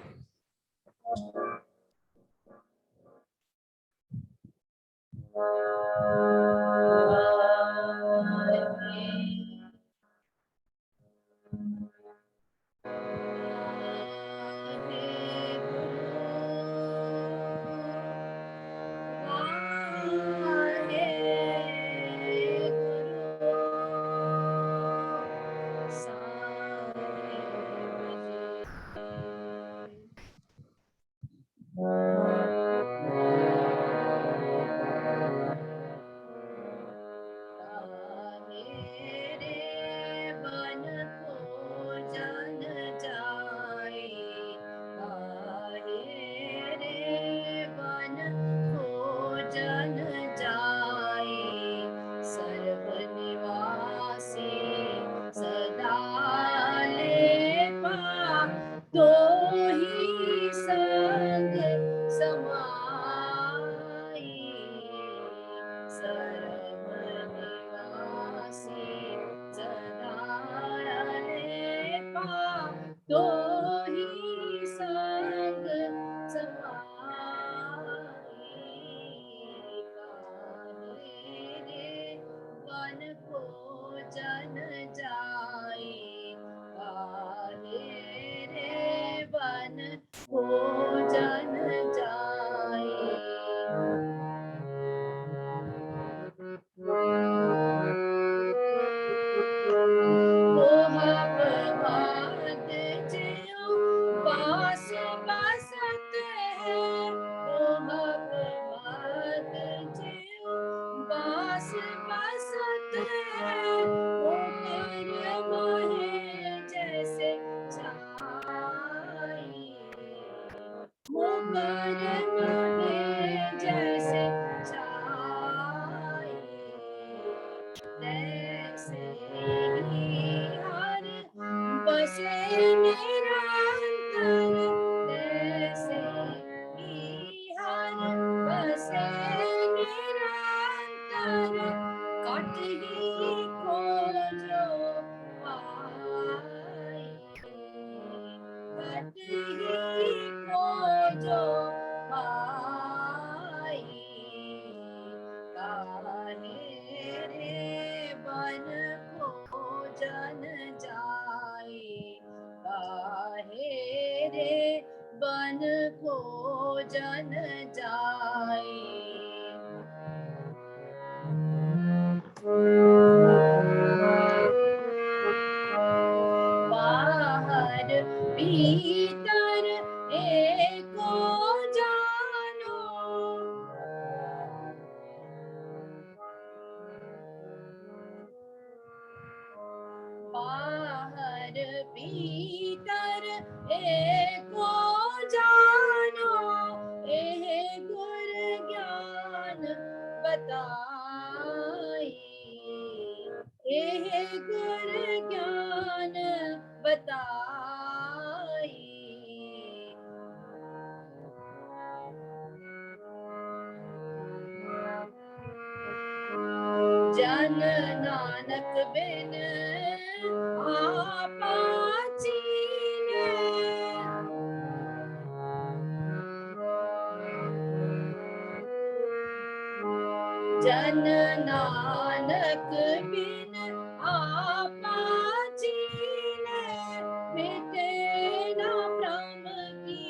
जन नानक बिन आपा चीने, जन नानक बिन आपा चीने, मिटे ना भ्रम की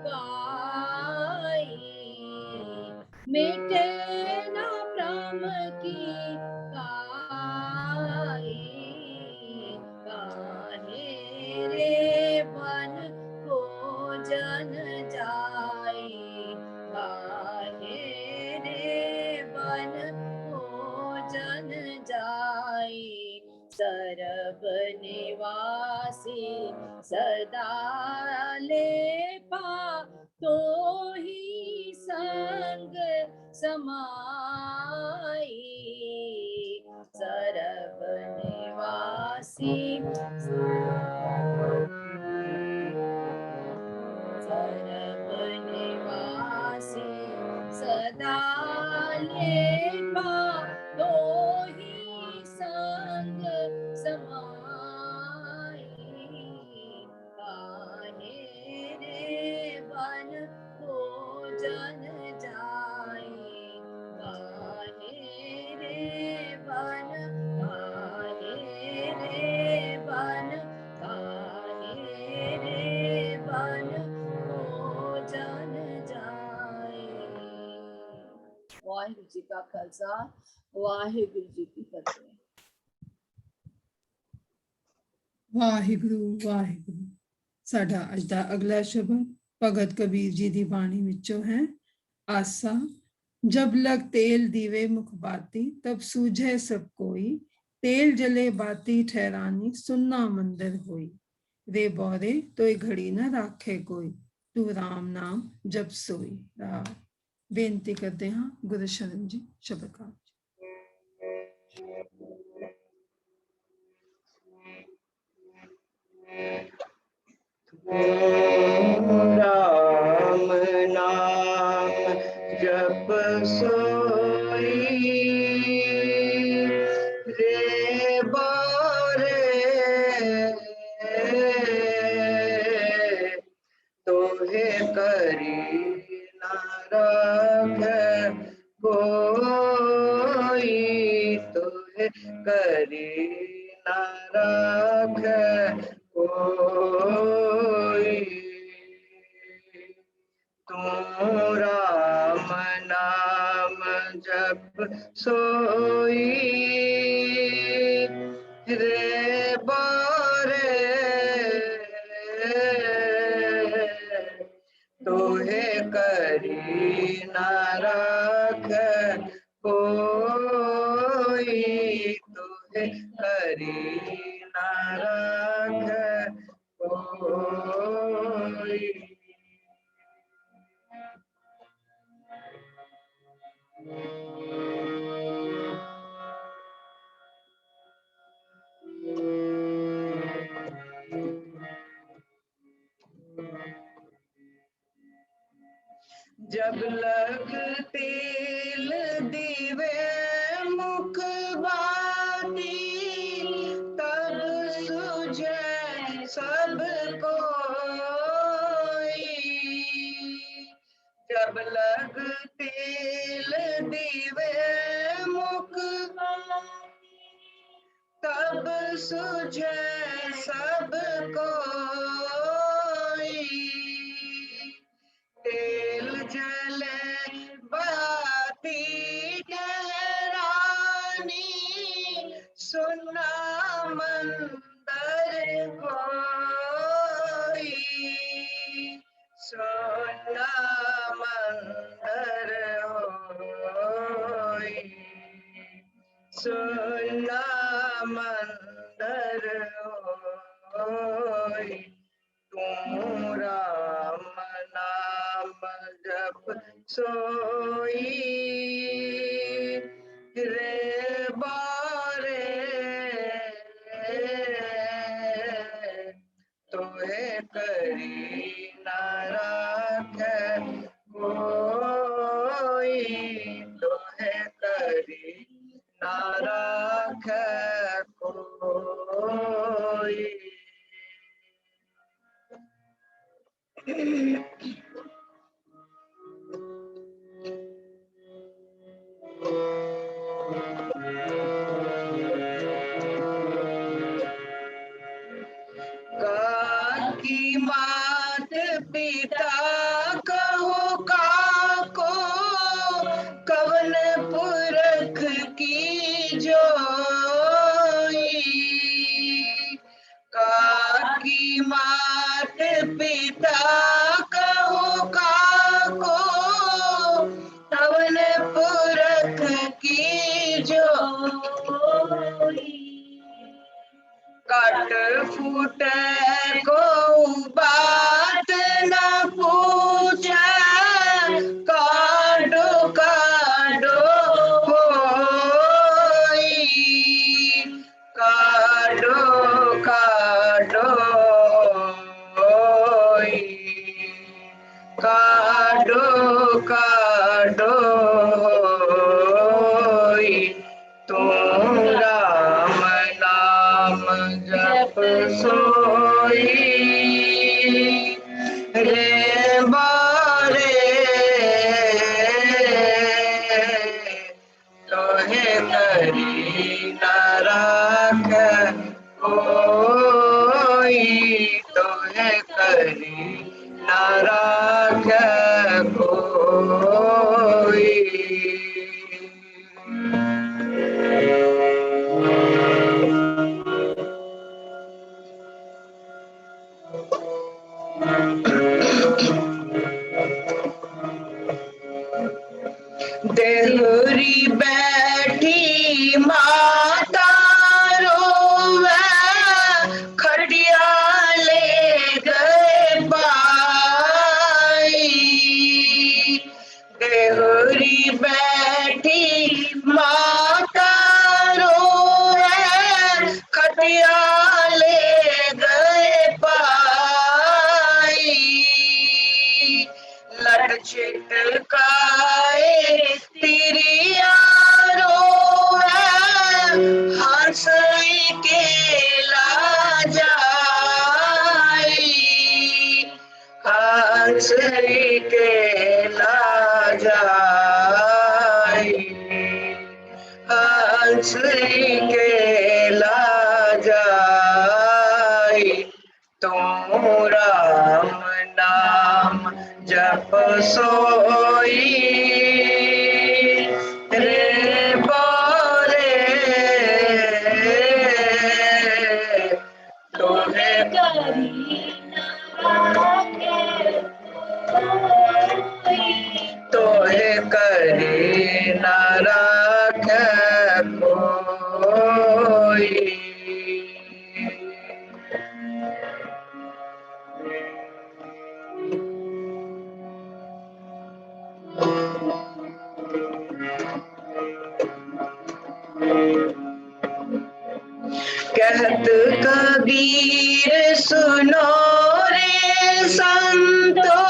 काई, मिटे ना भ्रम की काई, काहे रे बन को जन जाई, काहे रे बन को जन जाई, सरब निवासी सदा लेपा, तो ही संग समाई, सरब निवासी का खालसा वाहिगुरु जी की फतेह। ਵਾਹਿਗੁਰੂ ਵਾਹਿਗੁਰੂ। ਸਾਡਾ ਅੱਜ ਦਾ ਅਗਲਾ ਸ਼ਬਦ ਭਗਤ ਕਬੀਰ ਜੀ ਦੀ ਬਾਣੀ ਵਿੱਚੋਂ ਹੈ। ਆਸਾ जब लग तेल दीवे मुख बाती तब सूझे सब कोई, तेल जले बाती ठहरानी सुनना मंदिर होई, रे बौरे तो घड़ी न राखे कोई, तू राम नाम जब सोई। राम बेनती करते हैं गुरु शरण जी शब्द का। राम नाम जप सोई, रे बारे तोहे करी न राख कोई, तोहे करी न राख कोई, तू राम नाम जप सोई, रे बारे तोहे करी न राख कोई, तोहे करी न राख कोई। जब लग तेल दीवे मुख बाती, तब सूझे सब कोई, जब लग तेल दीवे मुख तब सूझे सब कोई, तेल जले बाती ठहरानी सुना मंदिर होई, सुना मंदिर होई, सुना मंदिर होई, तू राम नाम जप सोई, रे बारे तोहे करी न राख कोई, तोहे करी न राख कोई। काकी मात पिता कहो काको, कवन पुरख की जोई, काकी मात पिता कहो काको, कवन पुरख की जोई, कट फूट को बात न पूछे, काडो काडो होई, काडो काडो होई, काडो काडो होई, तू राम नाम जप सोई, रे बारे तोहे करी न राख कोई, तोहे करी न राख कोई। हरि के ला जाई, हंस के ला जाई, तुम राम नाम जप सोई रे बोरे, तोहे तोहे करी न राख कोई। कहत कबीर सुनो रे संतो,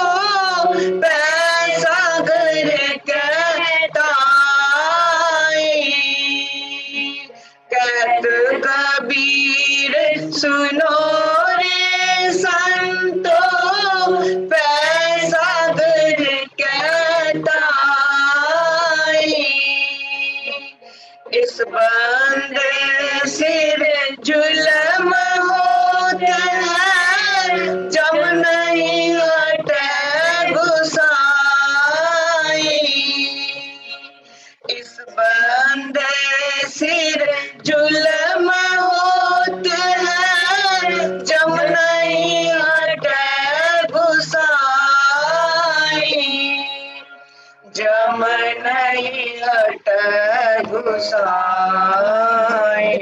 पैसा घर कहता, कहत कबीर सुनो रे संतो, पैसा घर कहता, इस बंदे सिर जुलम होता है, जब नहीं हटे गुसाई, इस बंदे सिर जुलम होता है, जब नहीं हटे गुसाई, जम नहीं हट गुसाई,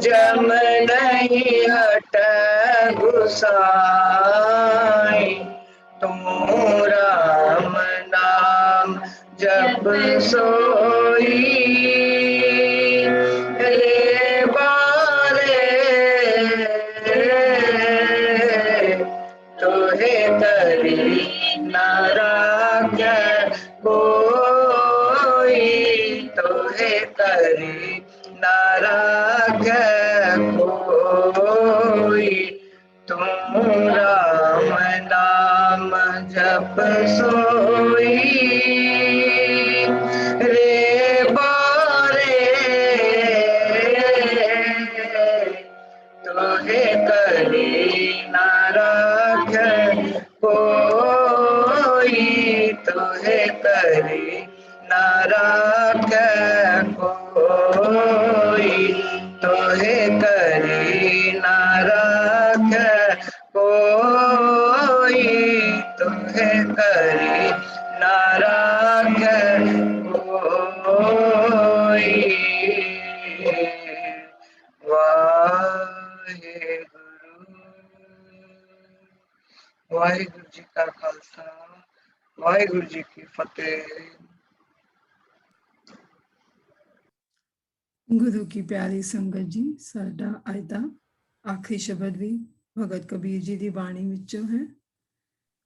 जम नहीं हट गुसाई, तुम राम नाम जप सोई रे बारे, तोहे करी न राख कोई, तोहे करी न राख कोई, तुम राम नाम जप सोई रे बारे, तोहे करी न राख कोई, तोहे करी न राख कोई, तोहे करी न राख कोई, तोहे करी न राख कोई। वाहिगुरु जी का खालसा, वाहिगुरु जी की फतेह। गुरु की प्यारी संगत जी, साडा अज दा आखिरी शब्द भी भगत कबीर जी की बाणी विचों है।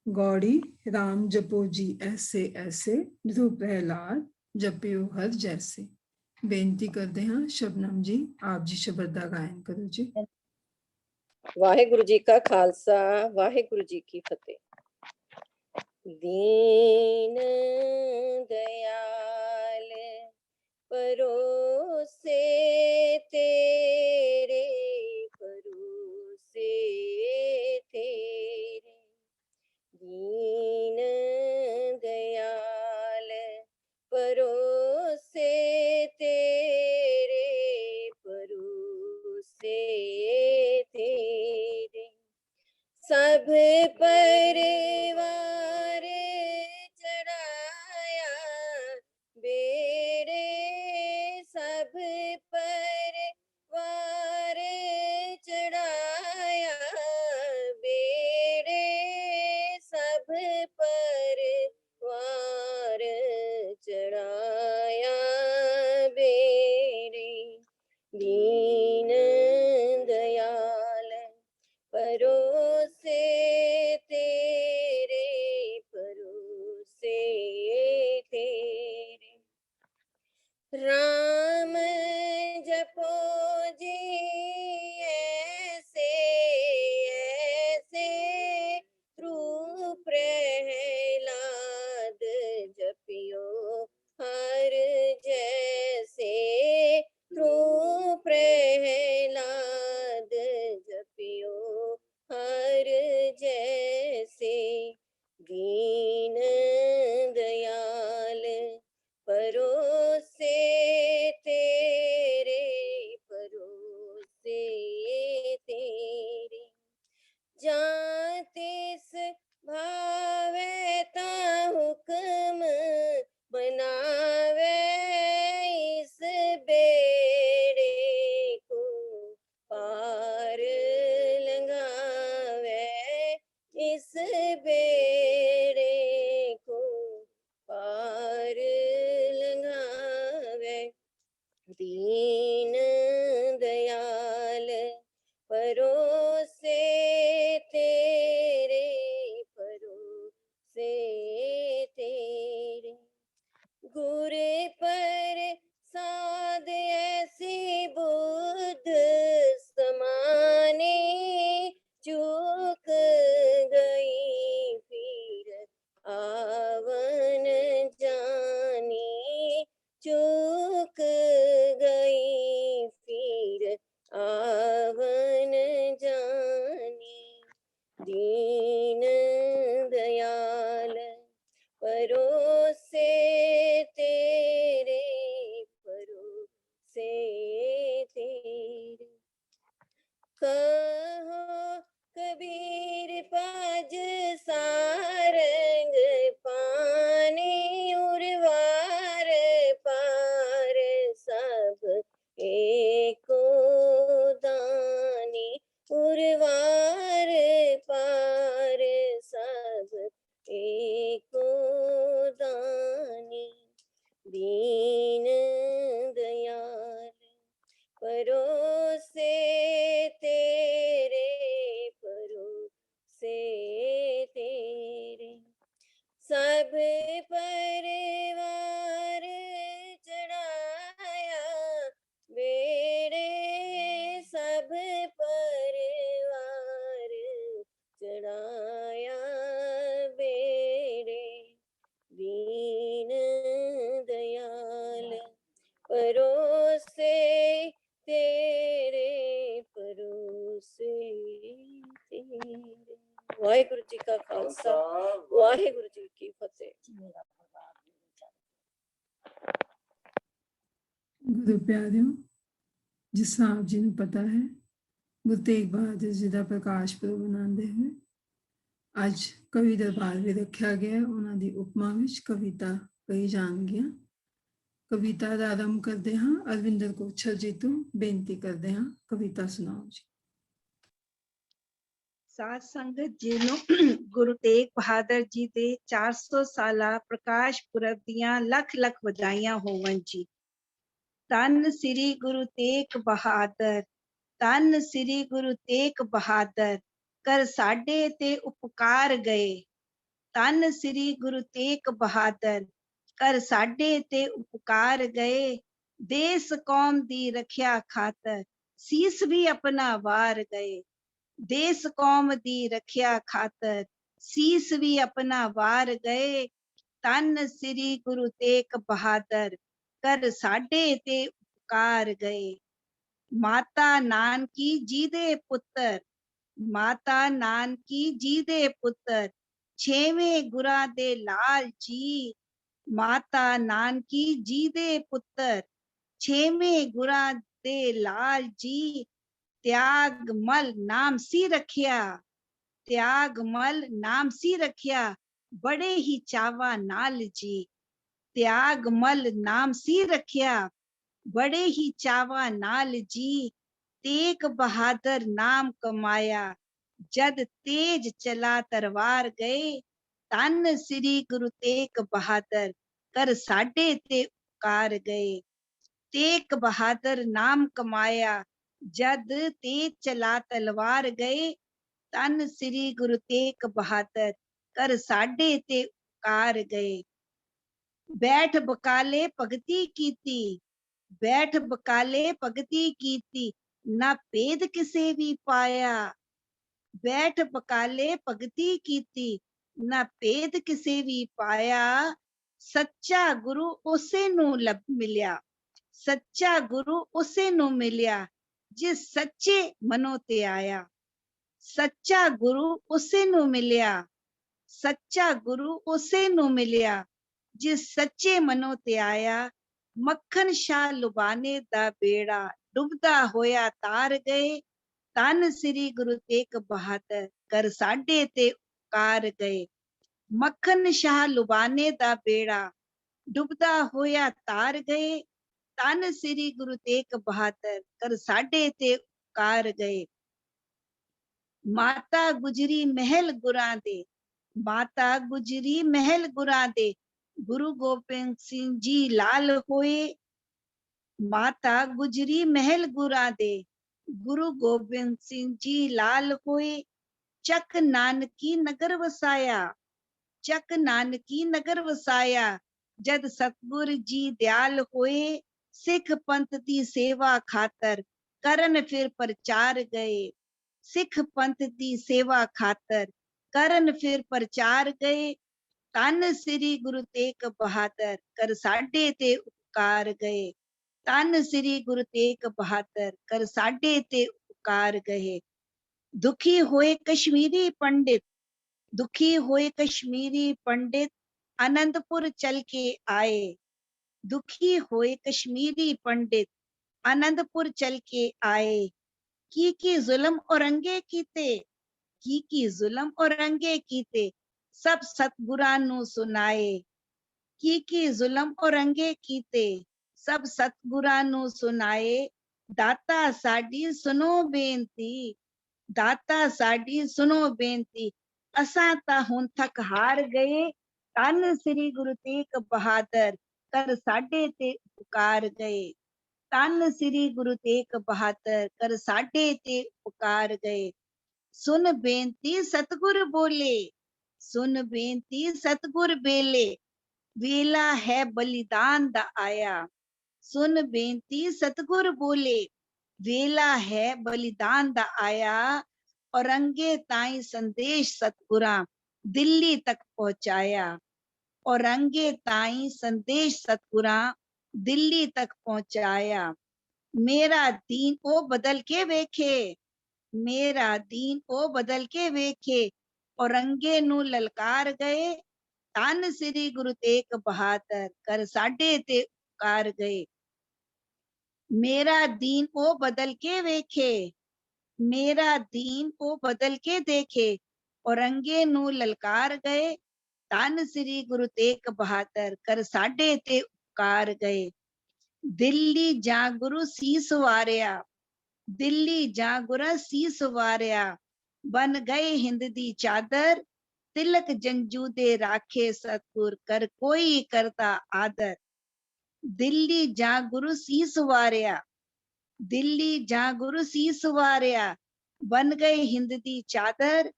गौड़ी राम जपो जी ऐसे ऐसे, ध्रुव प्रहलाद जपियो हर जैसे। बेनती करते हैं शबनम जी, आप जी शब्द का गायन करो जी। वाहिगुरु जी का खालसा, वाहिगुरु जी की फतेह। दीन दयाल परोसे तेरे, परोसे तेरे, दीन दयाल परोसे तेरे, परोसे तेरे, सब परिवार चढ़ाया बेड़े, सब परिवार चढ़ाया बेड़े, सब परिवार चढ़ाया बेड़े, दीन दयाल परोसे तेरे, परोसे तेरे, राम जपो जी ऐसे ऐसे, ध्रुव तेरे भरोसे तेरे। वाहिगुरु जी का खालसा, वाहिगुरु जी की फतेह। ਗੁਰੂ ਪਿਆਰਿਓ, ਜਿਸ ਤਰ੍ਹਾਂ ਆਪ ਜੀ ਨੂੰ ਪਤਾ ਹੈ, ਗੁਰੂ ਤੇਗ ਬਹਾਦਰ ਜੀ ਦਾ ਪ੍ਰਕਾਸ਼ ਪੁਰਬ ਮਨਾਉਂਦੇ ਹੋਏ ਅੱਜ ਕਵੀ ਦਰਬਾਰ ਵੀ ਰੱਖਿਆ ਗਿਆ। ਉਹਨਾਂ ਦੀ ਉਪਮਾ ਵਿੱਚ ਕਵਿਤਾ ਕਹੀ ਜਾਣਗੀਆਂ। ਕਵਿਤਾ ਦਾ ਆਰੰਭ ਕਰਦੇ ਹਾਂ। ਅਰਵਿੰਦਰ ਕੋਛਲ ਜੀ ਤੋਂ ਬੇਨਤੀ ਕਰਦੇ ਹਾਂ, ਕਵਿਤਾ ਸੁਣਾਓ ਜੀ। ਸਾਧ ਸੰਗਤ ਜੀ ਨੂੰ ਗੁਰੂ ਤੇਗ ਬਹਾਦਰ ਜੀ ਦੇ 400 ਸਾਲਾ ਪ੍ਰਕਾਸ਼ ਪੁਰਬ ਦੀਆਂ ਲੱਖ ਲੱਖ ਵਧਾਈਆਂ ਹੋਵਨ ਜੀ। ਧੰਨ ਸ੍ਰੀ ਗੁਰੂ ਤੇਗ ਬਹਾਦਰ, ਧੰਨ ਸ੍ਰੀ ਗੁਰੂ ਤੇਗ ਬਹਾਦਰ, ਕਰ ਸਾਡੇ ਤੇ ਉਪਕਾਰ ਗਏ। ਧੰਨ ਸ੍ਰੀ ਗੁਰੂ ਤੇਗ ਬਹਾਦਰ, ਕਰ ਸਾਡੇ ਤੇ ਉਪਕਾਰ ਗਏ। ਦੇਸ ਕੌਮ ਦੀ ਰੱਖਿਆ ਖਾਤਰ ਸੀਸ ਵੀ ਆਪਣਾ ਵਾਰ ਗਏ। ਦੇਸ ਕੌਮ ਦੀ ਰੱਖਿਆ ਖਾਤਰ ਸੀਸ ਵੀ ਆਪਣਾ ਵਾਰ ਗਏ। ਧੰਨ ਸ੍ਰੀ ਗੁਰੂ ਤੇਗ ਬਹਾਦਰ, ਕਰ ਸਾਡੇ ਤੇ ਉਪਕਾਰ ਗਏ। ਮਾਤਾ ਨਾਨਕੀ ਜੀ ਦੇ ਪੁੱਤਰ, ਮਾਤਾ ਨਾਨਕੀ ਜੀ ਦੇ ਪੁੱਤਰ, ਛੇਵੇਂ ਗੁਰਾਂ ਦੇ ਲਾਲ ਜੀ। ਮਾਤਾ ਨਾਨਕੀ ਜੀ ਦੇ ਪੁੱਤਰ, ਛੇਵੇਂ ਗੁਰਾਂ ਦੇ ਲਾਲ ਜੀ। ਤਿਆਗ ਮਲ ਨਾਮ ਸੀ ਰੱਖਿਆ, ਤਿਆਗ ਮਲ ਨਾਮ ਸੀ ਰੱਖਿਆ, ਬੜੇ ਹੀ ਚਾਵਾਂ ਨਾਲ ਜੀ। ਤਿਆਗ ਮਲ ਨਾਮ ਸੀ ਰੱਖਿਆ, ਬੜੇ ਹੀ ਚਾਵਾਂ ਨਾਲ ਜੀ। ਤੇਗ ਬਹਾਦਰ ਨਾਮ ਕਮਾਇਆ, ਜਦ ਤੇਜ ਚਲਾ ਤਲਵਾਰ ਗਏ। ਧੰਨ ਸ੍ਰੀ ਗੁਰੂ ਤੇਗ ਬਹਾਦਰ, ਕਰ ਸਾਡੇ ਤੇ ਉਪਕਾਰ ਗਏ। ਤੇਗ ਬਹਾਦਰ ਨਾਮ ਕਮਾਇਆ, ਜਦ ਤੇਜ ਚਲਾ ਤਲਵਾਰ ਗਏ। ਧੰਨ ਸ੍ਰੀ ਗੁਰੂ ਤੇਗ ਬਹਾਦਰ, ਕਰ ਸਾਡੇ ਤੇ ਉਪਕਾਰ ਗਏ। ਬੈਠ ਬਕਾਲੇ ਭਗਤੀ ਕੀਤੀ, ਬੈਠ ਬਕਾਲੇ ਭਗਤੀ ਕੀਤੀ, ਨਾ ਭੇਦ ਕਿਸੇ ਵੀ ਪਾਇਆ। ਬੈਠ ਬਕਾਲੇ ਭਗਤੀ ਕੀਤੀ, ਨਾ ਭੇਦ ਕਿਸੇ ਵੀ ਪਾਇਆ। ਸੱਚਾ ਗੁਰੂ ਉਸੇ ਨੂੰ ਮਿਲਿਆ, ਸੱਚਾ ਗੁਰੂ ਉਸੇ ਨੂੰ ਮਿਲਿਆ, ਜਿਸ ਸੱਚੇ ਮਨੋਂ ਤੇ ਆਇਆ। ਸੱਚਾ ਗੁਰੂ ਉਸੇ ਨੂੰ ਮਿਲਿਆ, ਸੱਚਾ ਗੁਰੂ ਉਸੇ ਨੂੰ ਮਿਲਿਆ, ਜਿਸ ਸੱਚੇ ਮਨੋਂ ਤੇ ਆਇਆ। ਮੱਖਣ ਸ਼ਾਹ ਲੁਬਾਨੇ ਦਾ ਬੇੜਾ ਡੁੱਬਦਾ ਹੋਇਆ ਤਾਰ ਗਏ। ਧੰਨ ਸ੍ਰੀ ਗੁਰੂ ਤੇਗ ਬਹਾਦਰ, ਕਰ ਸਾਡੇ ਤੇ ਉਪਕਾਰ ਗਏ। ਮੱਖਣ ਸ਼ਾਹ ਲੁਬਾਨੇ ਦਾ ਬੇੜਾ ਡੁੱਬਦਾ ਹੋਇਆ ਤਾਰ ਗਏ। ਧੰਨ ਸ੍ਰੀ ਗੁਰੂ ਤੇਗ ਬਹਾਦਰ, ਕਰ ਸਾਡੇ ਤੇ ਉਪਕਾਰ ਗਏ। ਮਾਤਾ ਗੁਜਰੀ ਮਹਿਲ ਗੁਰਾਂ ਦੇ, ਮਾਤਾ ਗੁਜਰੀ ਮਹਿਲ ਗੁਰਾਂ ਦੇ, ਗੁਰੂ ਗੋਬਿੰਦ ਸਿੰਘ ਜੀ ਲਾਲ ਹੋਏ। ਮਾਤਾ ਗੁਜਰੀ ਮਹਿਲ ਗੁਰਾਂ ਦੇ, ਗੁਰੂ ਗੋਬਿੰਦ ਸਿੰਘ ਜੀ ਲਾਲ ਹੋਏ। ਚੱਕ ਨਾਨਕੀ ਨਗਰ ਵਸਾਇਆ, ਚੱਕ ਨਾਨਕੀ ਨਗਰ ਵਸਾਇਆ, ਜਦ ਸਤਿਗੁਰ ਜੀ ਦਿਆਲ ਹੋਏ। ਸਿੱਖ ਪੰਥ ਦੀ ਸੇਵਾ ਖਾਤਰ ਕਰਨ ਫਿਰ ਪ੍ਰਚਾਰ ਗਏ। ਸਿੱਖ ਪੰਥ ਦੀ ਸੇਵਾ ਖਾਤਰ ਕਰਨ ਫਿਰ ਪ੍ਰਚਾਰ ਗਏ। ਧੰਨ ਸ੍ਰੀ ਗੁਰੂ ਤੇਗ ਬਹਾਦਰ, ਕਰ ਸਾਡੇ ਤੇ ਉਪਕਾਰ ਗਏ। ਧੰਨ ਸ੍ਰੀ ਗੁਰੂ ਤੇਗ ਬਹਾਦਰ, ਕਰ ਸਾਡੇ ਤੇ ਉਪਕਾਰ ਗਏ। ਦੁਖੀ ਹੋਏ ਕਸ਼ਮੀਰੀ ਪੰਡਿਤ, ਦੁਖੀ ਹੋਏ ਕਸ਼ਮੀਰੀ ਪੰਡਿਤ, ਆਨੰਦਪੁਰ ਚਲ ਕੇ ਆਏ। ਦੁਖੀ ਹੋਏ ਕਸ਼ਮੀਰੀ ਪੰਡਿਤ, ਆਨੰਦਪੁਰ ਚਲ ਕੇ ਆਏ। ਕੀ ਜ਼ੁਲਮ ਔਰੰਗੇ ਕੀਤੇ, ਕੀ ਜ਼ੁਲਮ ਔਰੰਗੇ ਕੀਤੇ, ਸਭ ਸਤਿਗੁਰਾਂ ਨੂੰ ਸੁਣਾਏ। ਕੀ ਜ਼ੁਲਮ ਔਰੰਗੇ ਕੀਤੇ, ਸਭ ਸਤਿਗੁਰਾਂ ਨੂੰ ਸੁਣਾਏ। ਦਾਤਾ ਸਾਡੀ ਸੁਣੋ ਬੇਨਤੀ, ਦਾਤਾ ਸਾਡੀ ਸੁਣੋ ਬੇਨਤੀ, ਅਸਾਂ ਤਾਂ ਹੁਣ ਥੱਕ ਹਾਰ ਗਏ। ਧੰਨ ਸ੍ਰੀ ਗੁਰੂ ਤੇਗ ਬਹਾਦਰ, ਕਰ ਸਾਡੇ ਤੇ ਉਪਕਾਰ ਗਏ। ਧੰਨ ਸ੍ਰੀ ਗੁਰੂ ਤੇਗ ਬਹਾਦਰ, ਕਰ ਸਾਡੇ ਤੇ ਉਪਕਾਰ ਗਏ। ਸੁਨ ਬੇਨਤੀ ਸਤਿਗੁਰ ਬੋਲੇ, ਸੁਨ ਬੇਨਤੀ ਸਤਿਗੁਰ ਬੇਲੇ, ਵੇਲਾ ਹੈ ਬਲੀਦਾਨ ਦਾ ਆਇਆ। ਸੁਨ ਬੇਨਤੀ ਸਤਿਗੁਰ ਬੋਲੇ, ਵੇਲਾ ਹੈ ਬਲੀਦਾਨ ਦਾ ਆਇਆ। ਔਰੰਗੇ ਤਾਈਂ ਸੰਦੇਸ਼ ਸਤਿਗੁਰਾਂ ਦਿੱਲੀ ਤੱਕ ਪਹੁੰਚਾਇਆ। ਔਰੰਗੇ ਤਾਈਂ ਸੰਦੇਸ਼ ਸਤਿਗੁਰਾਂ ਦਿੱਲੀ ਤੱਕ ਪਹੁੰਚਾਇਆ। मेरा दीन ओ बदल के वेखे, मेरा दीन ओ बदल के वेखे, औरंगे नू ललकार गए, धन श्री गुरु तेग बहादुर कर साडे ते उकार गए। मेरा दीन ओ बदल के वेखे, मेरा दीन ओ बदल के देखे, औरंगे नू ललकार गए, धन श्री गुरु तेग बहादुर कर साडे ते उकार गए। दिल्ली जा गुरु सीस वारिया, दिल्ली जा गुरु सीस वारिया, बन गए हिंद दी चादर, तिलक जंजू दे राखे सतगुर कर कोई करता आदर। दिल्ली जा गुरु सीस वारिया, दिल्ली जा गुरु सीस वारिया, बन गए हिंद दी चादर,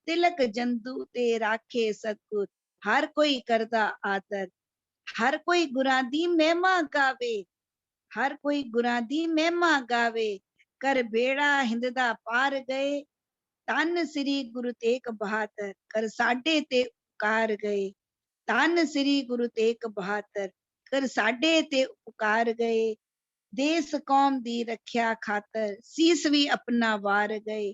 तिलक जंदू ते राखे सतगुर हर कोई करदा आदर। हर कोई गुरां दी महिमा गावे, हर कोई गुरां दी महिमा गावे, कर बेड़ा हिंद दा पार गए, धन श्री गुरु तेग बहादुर कर साडे ते उकार गए। धन श्री गुरु तेग बहादुर कर साडे ते उकार गए। देश कौम दी रखिया खातर सीस भी अपना वार गए,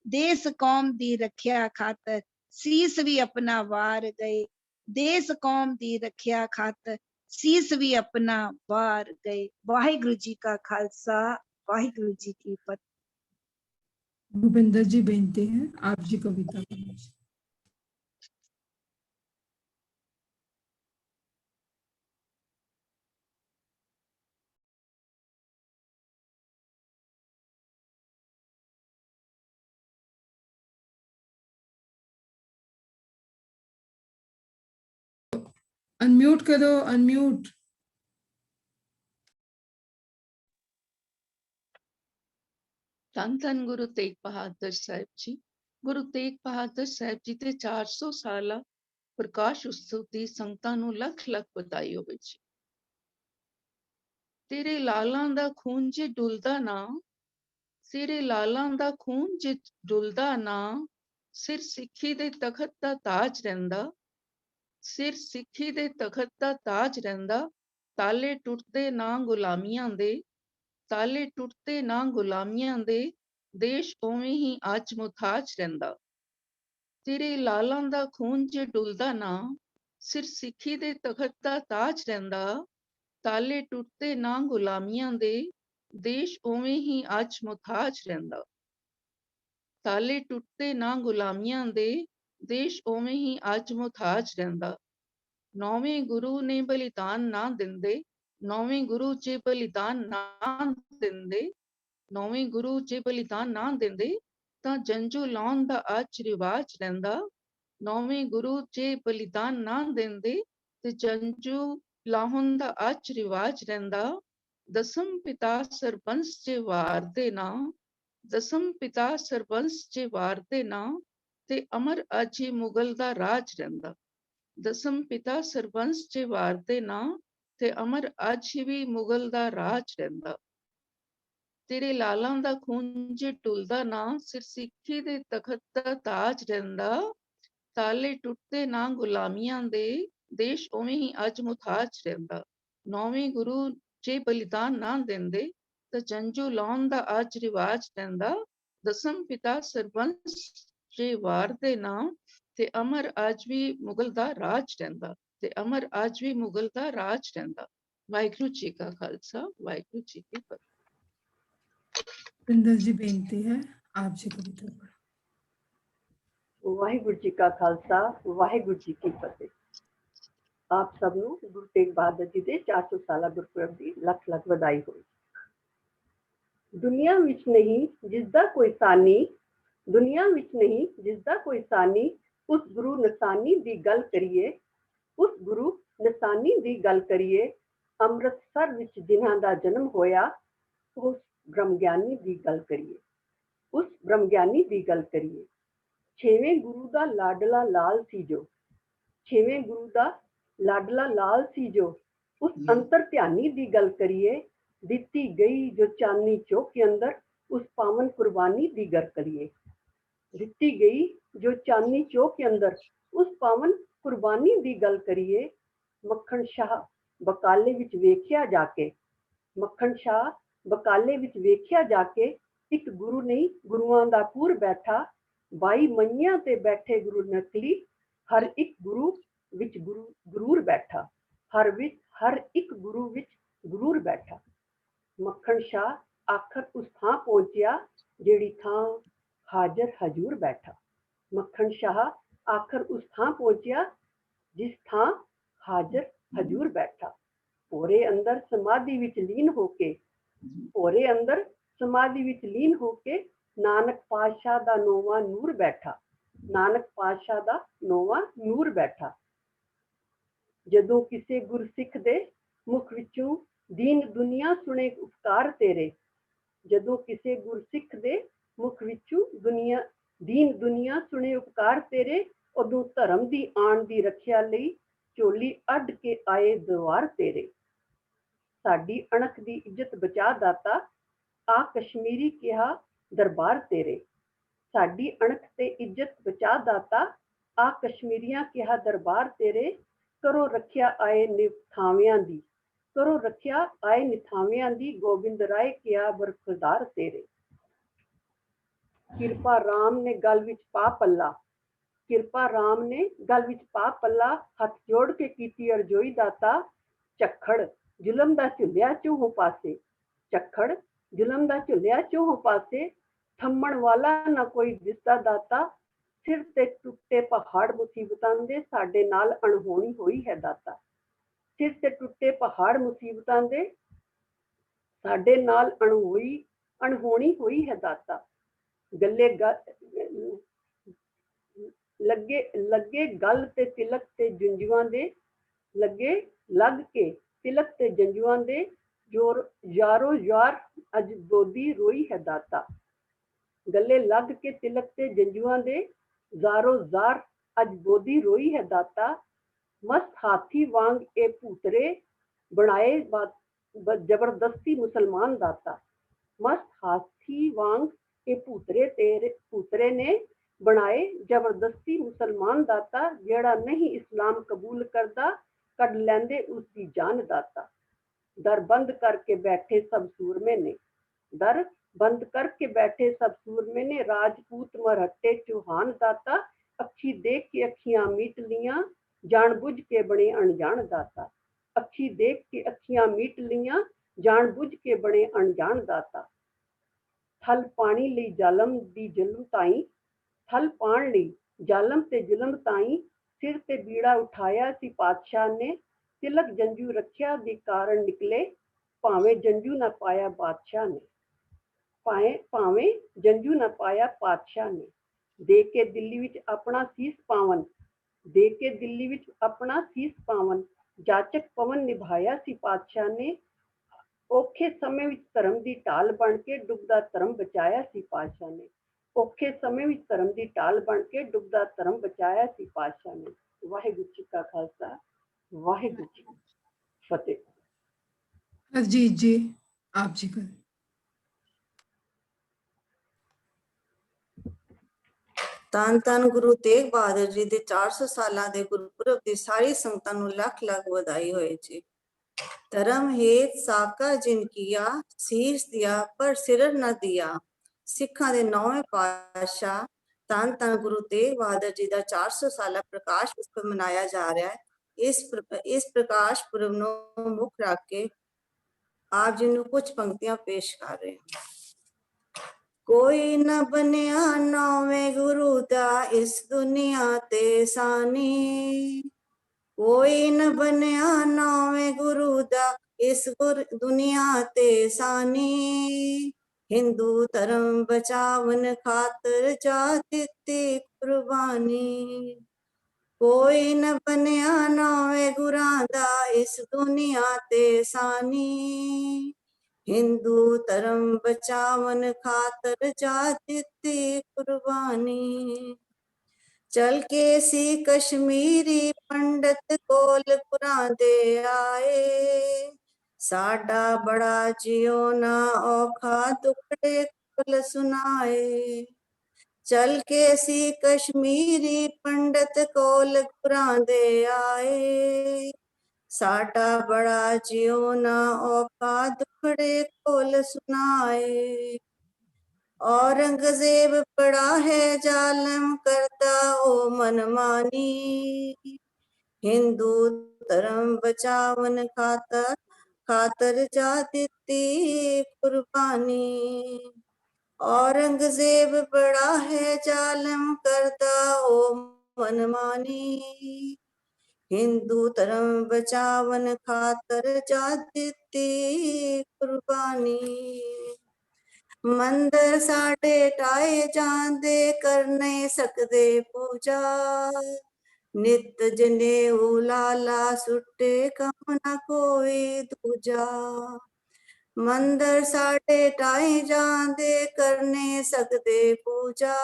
देश कौम दी रखिया खातर सीस भी अपना वार गए, देश कौम दी रखिया खातर सीस भी अपना वार गए। वाहिगुरु जी का खालसा, वाहिगुरु जी की फतेह। भूपिंदर जी बेनती है आप जी कविता पढ़िए। अनम्यूट करो, अनम्यूट। धन धन गुरु तेग बहादुर साहिब जी। गुरु तेग बहादुर साहिब जी ਦੇ 400 ਸਾਲਾ ਪ੍ਰਕਾਸ਼ ਉਤਸਵ ਦੀ ਸੰਗਤਾਂ ਨੂੰ ਲੱਖ ਲੱਖ ਵਧਾਈ ਹੋਵੇ ਜੀ। ਤੇਰੇ ਲਾਲਾਂ ਦਾ ਖੂਨ ਜੇ ਡੁੱਲਦਾ ਨਾ, ਤੇਰੇ ਲਾਲਾਂ ਦਾ ਖੂਨ ਜੇ ਡੁੱਲਦਾ ਨਾ, ਸਿਰ ਸਿੱਖੀ ਦੇ ਤਖਤ ਦਾ ਤਾਜ ਰਹਿੰਦਾ, ਸਿਰ ਸਿੱਖੀ ਦੇ ਤਖਤ ਦਾ ਤਾਜ ਰਹਿੰਦਾ, ਤਾਲੇ ਟੁੱਟਦੇ ਨਾ ਗੁਲਾਮੀਆਂ ਦੇ, ਤਾਲੇ ਟੁੱਟਦੇ ਨਾ ਗੁਲਾਮੀਆਂ ਦੇ, ਦੇਸ਼ ਉਵੇਂ ਹੀ ਅੱਜ ਮੁਤਾਜ ਰਹਿੰਦਾ। ਤੇਰੇ ਲਾਲਾਂ ਦਾ ਖੂਨ ਜੇ ਡੁੱਲਦਾ ਨਾ, ਸਿਰ ਸਿੱਖੀ ਦੇ ਤਖਤ ਦਾ ਤਾਜ ਰਹਿੰਦਾ, ਤਾਲੇ ਟੁੱਟਦੇ ਨਾ ਗੁਲਾਮੀਆਂ ਦੇ, ਦੇਸ਼ ਉਵੇਂ ਹੀ ਅੱਜ ਮੁਤਾਜ ਰਹਿੰਦਾ। ਤਾਲੇ ਟੁੱਟਦੇ ਨਾ ਗੁਲਾਮੀਆਂ ਦੇ, ਦੇਸ਼ ਉਵੇਂ ਹੀ ਅੱਜ ਮੁਤਾਜ ਰਹਿੰਦਾ। ਨੌਵੇਂ ਗੁਰੂ ਨੇ ਬਲੀਦਾਨ ਨਾ ਦਿੰਦੇ, ਨੌਵੇਂ ਗੁਰੂ ਜੇ ਬਲੀਦਾਨ ਨਾ ਦਿੰਦੇ, ਨੌਵੇਂ ਗੁਰੂ ਜੇ ਬਲੀਦਾਨ ਨਾ ਦਿੰਦੇ, ਤਾਂ ਜੰਝੂ ਲਾਉਣ ਦਾ ਅੱਜ ਰਿਵਾਜ ਰਹਿੰਦਾ। ਨੌਵੇਂ ਗੁਰੂ ਜੇ ਬਲੀਦਾਨ ਨਾ ਦਿੰਦੇ, ਤੇ ਜੰਝੂ ਲਾਹੁਣ ਦਾ ਅੱਜ ਰਿਵਾਜ ਰਹਿੰਦਾ। ਦਸਮ ਪਿਤਾ ਸਰਬੰਸ ਜੇ ਵਾਰਦੇ ਨਾ, ਦਸਮ ਪਿਤਾ ਸਰਬੰਸ ਜੇ ਵਾਰਦੇ ਨਾ, ਤੇ ਅਮਰ ਅੱਜ ਹੀ ਮੁਗਲ ਦਾ ਰਾਜ ਰਹਿੰਦਾ। ਦਸਮ ਪਿਤਾ ਸਰਬੰਸ ਜੇ ਵਾਰਦੇ ਨਾ, ਤੇ ਅਮਰ ਅੱਜ ਵੀ ਮੁਗਲ ਦਾ ਰਾਜ ਰਹਿੰਦਾ। ਤੇਰੇ ਲਾਲਾਂ ਦਾ ਖੂਨ ਜੇ ਡੁੱਲਦਾ ਨਾ, ਸਿਰ ਸਿੱਖੀ ਦੇ ਤਖਤ ਦਾ ਤਾਜ ਰਹਿੰਦਾ, ਤਾਲੇ ਟੁੱਟਦੇ ਨਾ ਗੁਲਾਮੀਆਂ ਦੇ, ਦੇਸ਼ ਉਵੇਂ ਹੀ ਅੱਜ ਮੁਤਾਜ ਰਹਿੰਦਾ। ਨੌਵੇਂ ਗੁਰੂ ਜੇ ਬਲੀਦਾਨ ਨਾ ਦਿੰਦੇ, ਤਾਂ ਜੰਝੂ ਲਾਉਣ ਦਾ ਅੱਜ ਰਿਵਾਜ ਰਹਿੰਦਾ। ਦਸਮ ਪਿਤਾ ਸਰਬੰਸ ਜੇ ਵਾਰਦੇ ਨਾ, ਤੇ ਅਮਰ ਅੱਜ ਵੀ ਮੁਗਲ ਦਾ ਰਾਜ ਰਹਿੰਦਾ, ਤੇ ਅਮਰ ਅੱਜ ਵੀ ਮੁਗਲ ਦਾ ਰਾਜ ਰਹਿੰਦਾ। ਵਾਹਿਗੁਰੂ ਜੀ ਕਾ ਖਾਲਸਾ, ਵਾਹਿਗੁਰੂ ਜੀ ਕੀ ਫਤਿਹ। भूपिंदर जी बेनती है आप जी कविता पढ़ो। ਵਾਹਿਗੁਰੂ ਜੀ ਕਾ ਖਾਲਸਾ, ਵਾਹਿਗੁਰੂ ਜੀ ਕੀ ਫਤਿਹ। ਆਪ ਸਭ ਨੂੰ ਗੁਰੂ ਤੇਗ ਬਹਾਦਰ ਜੀ ਦੇ 400 ਸਾਲਾ ਗੁਰਪੁਰਬ ਦੀ ਲੱਖ ਲੱਖ ਵਧਾਈ ਹੋਵੇ। ਦੁਨੀਆ ਵਿੱਚ ਨਹੀਂ ਜਿਸ ਦਾ ਕੋਈ ਸਾਨੀ, ਦੁਨੀਆ ਵਿੱਚ ਨਹੀਂ ਜਿਸ ਦਾ ਕੋਈ ਸਾਨੀ, ਉਸ ਗੁਰੂ ਨਿਸ਼ਾਨੀ ਦੀ ਗੱਲ ਕਰੀਏ, ਉਸ ਗੁਰੂ ਨਿਸ਼ਾਨੀ ਦੀ ਗੱਲ ਕਰੀਏ। ਅੰਮ੍ਰਿਤਸਰ ਵਿੱਚ ਜਿਨ੍ਹਾਂ ਦਾ ਜਨਮ ਹੋਇਆ, ਉਸ ਬ੍ਰਹਮ ਗਿਆਨੀ ਦੀ ਗੱਲ ਕਰੀਏ, ਉਸ ਬ੍ਰਹਮ ਗਿਆਨੀ ਦੀ ਗੱਲ ਕਰੀਏ। ਛੇਵੇਂ ਗੁਰੂ ਦਾ ਲਾਡਲਾ ਲਾਲ ਸੀ ਜੋ, ਛੇਵੇਂ ਗੁਰੂ ਦਾ ਲਾਡਲਾ ਲਾਲ ਸੀ ਜੋ, ਉਸ ਅੰਤਰ ਧਿਆਨੀ ਦੀ ਗੱਲ ਕਰੀਏ। ਦਿੱਤੀ ਗਈ ਜੋ ਚਾਂਦਨੀ ਚੌਕ ਕੇ ਅੰਦਰ, ਉਸ ਪਾਵਨ ਕੁਰਬਾਨੀ ਦੀ ਗੱਲ ਕਰੀਏ। ਦਿੱਤੀ ਗਈ ਜੋ ਚਾਂਦਨੀ ਚੌਕ ਕੇ ਅੰਦਰ, ਉਸ ਪਾਵਨ ਕੁਰਬਾਨੀ ਦੀ ਗੱਲ ਕਰੀਏ। ਮੱਖਣ ਸ਼ਾਹ ਬਕਾਲੇ ਵਿੱਚ ਵੇਖਿਆ ਜਾ ਕੇ, ਮੱਖਣ ਸ਼ਾਹ ਬਕਾਲੇ ਵਿੱਚ ਵੇਖਿਆ ਜਾ ਕੇ ਇੱਕ ਗੁਰੂ ਨਹੀਂ ਗੁਰੂਆਂ ਦਾ ਪੂਰ ਬੈਠਾ 22 ਮੰਨਿਆਂ ਤੇ ਬੈਠੇ ਗੁਰੂ ਨਕਲੀ ਹਰ ਇੱਕ ਗੁਰੂ ਵਿੱਚ ਗੁਰੂਰ ਬੈਠਾ ਹਰ ਇੱਕ ਗੁਰੂ ਵਿੱਚ ਗੁਰੂਰ ਬੈਠਾ ਮੱਖਣ ਸ਼ਾਹ ਆਖਰ ਉਸ ਥਾਂ ਪਹੁੰਚਿਆ ਜਿਹੜੀ ਥਾਂ ਹਾਜ਼ਰ ਹਜੂਰ ਬੈਠਾ ਮੱਖਣ ਸ਼ਾਹ ਆਖਰ ਉਸ ਥਾਂ ਪਹੁੰਚਿਆ ਜਿਸ ਥਾਂ ਹਾਜ਼ਰ ਹਜੂਰ ਬੈਠਾ ਭੋਰੇ ਅੰਦਰ ਸਮਾਧੀ ਵਿੱਚ ਲੀਨ ਹੋ ਕੇ ਭੋਰੇ ਅੰਦਰ ਸਮਾਧੀ ਵਿੱਚ ਲੀਨ ਹੋ ਕੇ ਨਾਨਕ ਪਾਤਸ਼ਾਹ ਦਾ ਨੌਵਾਂ ਨੂਰ ਬੈਠਾ ਨਾਨਕ ਪਾਤਸ਼ਾਹ ਦਾ ਨੌਵਾਂ ਨੂਰ ਬੈਠਾ ਜਦੋਂ ਕਿਸੇ ਗੁਰਸਿੱਖ ਦੇ ਮੁਖ ਵਿੱਚੋਂ ਦੀਨ ਦੁਨੀਆ ਸੁਣੇ ਉਪਕਾਰ ਤੇਰੇ ਜਦੋਂ ਕਿਸੇ ਗੁਰਸਿੱਖ ਦੇ ਮੁਖ ਵਿੱਚੋਂ ਦੀਨ ਦੁਨੀਆ ਸੁਣੇ ਉਪਕਾਰ ਤੇਰੇ ਉਦੋਂ ਧਰਮ ਦੀ ਆਣ ਦੀ ਰੱਖਿਆ ਲਈ ਝੋਲੀ ਅੱਡ ਕੇ ਆਏ ਦਵਾਰ ਤੇਰੇ ਸਾਡੀ ਅਣਖ ਦੀ ਇੱਜ਼ਤ ਬਚਾ ਦਾਤਾ ਆ ਕਸ਼ਮੀਰੀ ਕਿਹਾ ਦਰਬਾਰ ਤੇਰੇ ਸਾਡੀ ਅਣਖ ਤੇ ਇੱਜ਼ਤ ਬਚਾ ਦਾਤਾ ਆ ਕਸ਼ਮੀਰੀਆਂ ਕਿਹਾ ਦਰਬਾਰ ਤੇਰੇ ਕਰੋ ਰੱਖਿਆ ਆਏ ਨਿਥਾਵਿਆਂ ਦੀ ਕਰੋ ਰੱਖਿਆ ਆਏ ਨਿਥਾਵਿਆਂ ਦੀ ਗੋਬਿੰਦ ਰਾਏ ਕਿਹਾ ਬਰਖੁਰਦਾਰ ਤੇਰੇ ਕਿਰਪਾ ਰਾਮ ਨੇ ਗਲ ਵਿੱਚ ਪਾ ਪੱਲਾ ਕਿਰਪਾ ਰਾਮ ਨੇ ਗਲ ਵਿੱਚ ਪਾ ਪੱਲਾ ਹੱਥ ਜੋੜ ਕੇ ਕੀਤੀ ਅਰਜ਼ੋਈ ਦਾਤਾ ਝੱਖੜ ਜ਼ੁਲਮ ਦਾ ਝੁੱਲਿਆ ਚੋਹਾਂ ਪਾਸੇ ਝੱਖੜ ਜ਼ੁਲਮ ਦਾ ਝੁੱਲਿਆ ਚੋਹਾਂ ਪਾਸੇ ਥੰਮਣ ਵਾਲਾ ਨਾ ਕੋਈ ਦਿਸਦਾ ਦਾਤਾ ਸਿਰ ਤੇ ਟੁੱਟੇ ਪਹਾੜ ਮੁਸੀਬਤਾਂ ਦੇ ਸਾਡੇ ਨਾਲ ਅਣਹੋਣੀ ਹੋਈ ਹੈ ਦਾਤਾ ਸਿਰ ਤੇ ਟੁੱਟੇ ਪਹਾੜ ਮੁਸੀਬਤਾਂ ਦੇ ਸਾਡੇ ਨਾਲ ਅਣਹੋਣੀ ਹੋਈ ਹੈ ਦਾਤਾ ਲੱਗੇ ਗੱਲ ਤੇ ਤਿਲਕ ਤੇ ਜੰਜੂਆਂ ਦੇ ਲੱਗ ਕੇ ਤਿਲਕ ਤੇ ਜੰਜੂਆਂ ਦੇ ਯਾਰੋ ਯਾਰ ਅੱਜ ਗੋਦੀ ਰੋਈ ਹੈ ਦਾਤਾ ਗੱਲੇ ਲੱਗ ਕੇ ਤਿਲਕ ਤੇ ਜੰਜੂਆਂ ਦੇ ਜ਼ਾਰੋ ਜ਼ਾਰ ਅੱਜ ਗੋਦੀ ਰੋਈ ਹੈ ਦਾਤਾ ਮਸਤ ਹਾਥੀ ਵਾਂਗ ਇਹ ਭੂਤਰੇ ਬਣਾਏ ਜ਼ਬਰਦਸਤੀ ਮੁਸਲਮਾਨ ਦਾਤਾ ਮਸਤ ਹਾਥੀ ਵਾਂਗ ਇਹ ਭੂਤਰੇ ਨੇ ਬਣਾਏ ਜ਼ਬਰਦਸਤੀ ਮੁਸਲਮਾਨ ਦਾਤਾ ਜਿਹੜਾ ਨਹੀਂ ਇਸਲਾਮ ਕਬੂਲ ਕਰਦਾ ਕੱਢ ਲੈਂਦੇ ਉਸ ਦੀ ਜਾਨ ਦਾਤਾ ਦਰ ਬੰਦ ਕਰਕੇ ਬੈਠੇ ਸਭ ਸੂਰਮੇ ਨੇ ਦਰ ਬੰਦ ਕਰਕੇ ਬੈਠੇ ਸਭ ਸੂਰਮੇ ਨੇ ਰਾਜਪੂਤ ਮਰਹੱਟੇ ਚੌਹਾਨ ਦਾਤਾ ਅੱਖੀ ਦੇਖ ਕੇ ਅੱਖੀਆਂ ਮੀਟ ਲੀਆਂ ਜਾਣ ਬੁੱਝ ਕੇ ਬਣੇ ਅਣਜਾਣ ਦਾਤਾ ਅੱਖੀ ਦੇਖ ਕੇ ਅੱਖੀਆਂ ਮੀਟ ਲੀਆਂ ਜਾਣ ਬੁੱਝ ਕੇ ਬਣੇ ਅਣਜਾਣ ਦਾਤਾ ਥਲ ਪਾਣੀ ਲਈ ਜ਼ਾਲਮ ਦੀ ਜ਼ੁਲਮ ਤਾਈ ਥਲ ਪਾਣ ਲਈ ਜ਼ਾਲਮ ਤੇ ਜ਼ੁਲਮ ਤਾਈ ਸਿਰ ਤੇ ਬੀੜਾ ਉਠਾਇਆ ਸੀ ਪਾਤਸ਼ਾਹ ਨੇ ਤਿਲਕ ਜੰਜੂ ਰੱਖਿਆ ਦੇ ਕਾਰਨ ਨਿਕਲੇ ਭਾਵੇਂ ਜੰਜੂ ਨਾ ਪਾਇਆ ਬਾਦਸ਼ਾਹ ਨੇ ਭਾਵੇਂ ਜੰਜੂ ਨਾ ਪਾਇਆ ਪਾਤਸ਼ਾਹ ਨੇ ਦੇ ਕੇ ਦਿੱਲੀ ਵਿੱਚ ਆਪਣਾ ਸੀਸ ਪਾਵਨ ਦੇ ਕੇ ਦਿੱਲੀ ਵਿੱਚ ਆਪਣਾ ਸੀਸ ਪਾਵਨ ਜਾਚਕ ਪਵਨ ਨਿਭਾਇਆ ਸੀ ਪਾਤਸ਼ਾਹ ਨੇ ਔਖੇ ਸਮੇਂ ਵਿੱਚ ਧਰਮ ਦੀ ਢਾਲ ਬਣ ਕੇ ਡੁੱਬਦਾ ਧਰਮ ਬਚਾਇਆ ਸੀ ਪਾਤਸ਼ਾਹ ਨੇ ਔਖੇ ਸਮੇਂ ਵਿੱਚ ਧਰਮ ਦੀ ਢਾਲ ਬਣ ਕੇ ਡੁੱਬਦਾ ਧਰਮ ਬਚਾਇਆ ਸੀ ਪਾਤਸ਼ਾਹ ਨੇ ਵਾਹਿਗੁਰੂ ਜੀ ਕਾ ਖਾਲਸਾ ਵਾਹਿਗੁਰੂ ਜੀ ਕੀ ਫਤਿਹ ਹਰਜੀਤ ਜੀ ਆਪ ਜੀ ਕਰ ਧੰਨ ਧੰਨ ਗੁਰੂ ਤੇਗ ਬਹਾਦਰ ਜੀ ਦੇ 400 ਸਾਲਾਂ ਦੇ ਗੁਰਪੁਰਬ ਦੀ ਸਾਰੀ ਸੰਗਤਾਂ ਨੂੰ ਲੱਖ ਲੱਖ ਵਧਾਈ ਹੋਏ ਜੀ ਧਰਮ ਹੇਤ ਸਾਕਾ ਜਿਨ ਕੀਆ ਸੀਸ ਦਿਆ ਪਰ ਸਿਰ ਨਾ ਦਿਆ ਸਿੱਖਾਂ ਦੇ 9ਵੇਂ ਪਾਤਸ਼ਾਹ ਧੰਨ ਧੰਨ ਗੁਰੂ ਤੇਗ ਬਹਾਦਰ ਜੀ ਦਾ 400 ਸਾਲਾ ਪ੍ਰਕਾਸ਼ ਪੁਰਬ ਮਨਾਇਆ ਜਾ ਰਿਹਾ ਹੈ ਇਸ ਪ੍ਰਕਾਸ਼ ਪੁਰਬ ਨੂੰ ਮੁੱਖ ਰੱਖ ਕੇ ਆਪ ਜੀ ਨੂੰ ਕੁਝ ਪੰਕਤੀਆਂ ਪੇਸ਼ ਕਰ ਰਹੇ ਹਾਂ ਕੋਈ ਨਾ ਬਣਿਆ 9ਵੇਂ ਗੁਰੂ ਦਾ ਇਸ ਦੁਨੀਆ ਤੇ ਸਾਨੀ ਕੋਈ ਨਾ ਬਣਿਆ 9ਵੇਂ ਗੁਰੂ ਦਾ ਇਸ ਦੁਨੀਆ ਤੇ ਸਾਨੀ ਹਿੰਦੂ ਧਰਮ ਬਚਾਵਨ ਖਾਤਰ ਜਾ ਦਿੱਤੀ ਕੁਰਬਾਨੀ ਕੋਈ ਨਾ ਬਣਿਆ 9ਵੇਂ ਗੁਰਾਂ ਦਾ ਇਸ ਦੁਨੀਆ ਤੇ ਸਾਨੀ ਹਿੰਦੂ ਧਰਮ ਬਚਾਵਨ ਖਾਤਰ ਜਾ ਦਿੱਤੀ ਕੁਰਬਾਨੀ ਚਲ ਕੇ ਸੀ ਕਸ਼ਮੀਰੀ ਪੰਡਤ ਕੋਲ ਪੁਰਾਂ ਦੇ ਆਏ ਸਾਡਾ ਬੜਾ ਜਿਉ ਨਾ ਔਖਾ ਦੁਖੜੇ ਕੋਲ ਸੁਣਾਏ ਚਲ ਕੇ ਸੀ ਕਸ਼ਮੀਰੀ ਪੰਡਤ ਕੋਲ ਪੁਰਾਂ ਦੇ ਆਏ साडा बड़ा जियो ना औका दुखड़े खोल सुनाए। औरंगजेब बड़ा है जालिम करता ओ मनमानी। हिंदू धर्म बचावन खातर जा दिती कुर्बानी। औरंगजेब बड़ा है जालिम करता ओ मनमानी। हिंदू धर्म बचावन खातर जा दिती कुर्बानी। मंदिर साडे टाए जांदे कर नहीं सकदे पूजा। नित जनेऊ लाला सुट्टे कम ना कोई दूजा। मंदिर साडे टाए जांदे कर नहीं सकदे पूजा।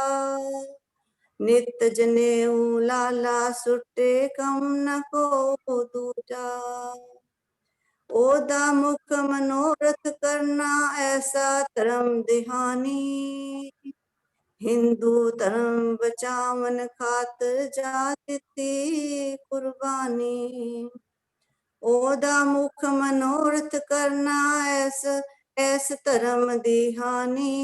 नित जनेऊ लाला सुट्टे कम न को दूजा। ओदा मुख मनोरथ करना ऐसा धर्म दिहानी। हिंदू धर्म बचावन खातर जा दिती कुर्बानी। ओदा मुख मनोरथ करना ऐस धर्म दिहानी।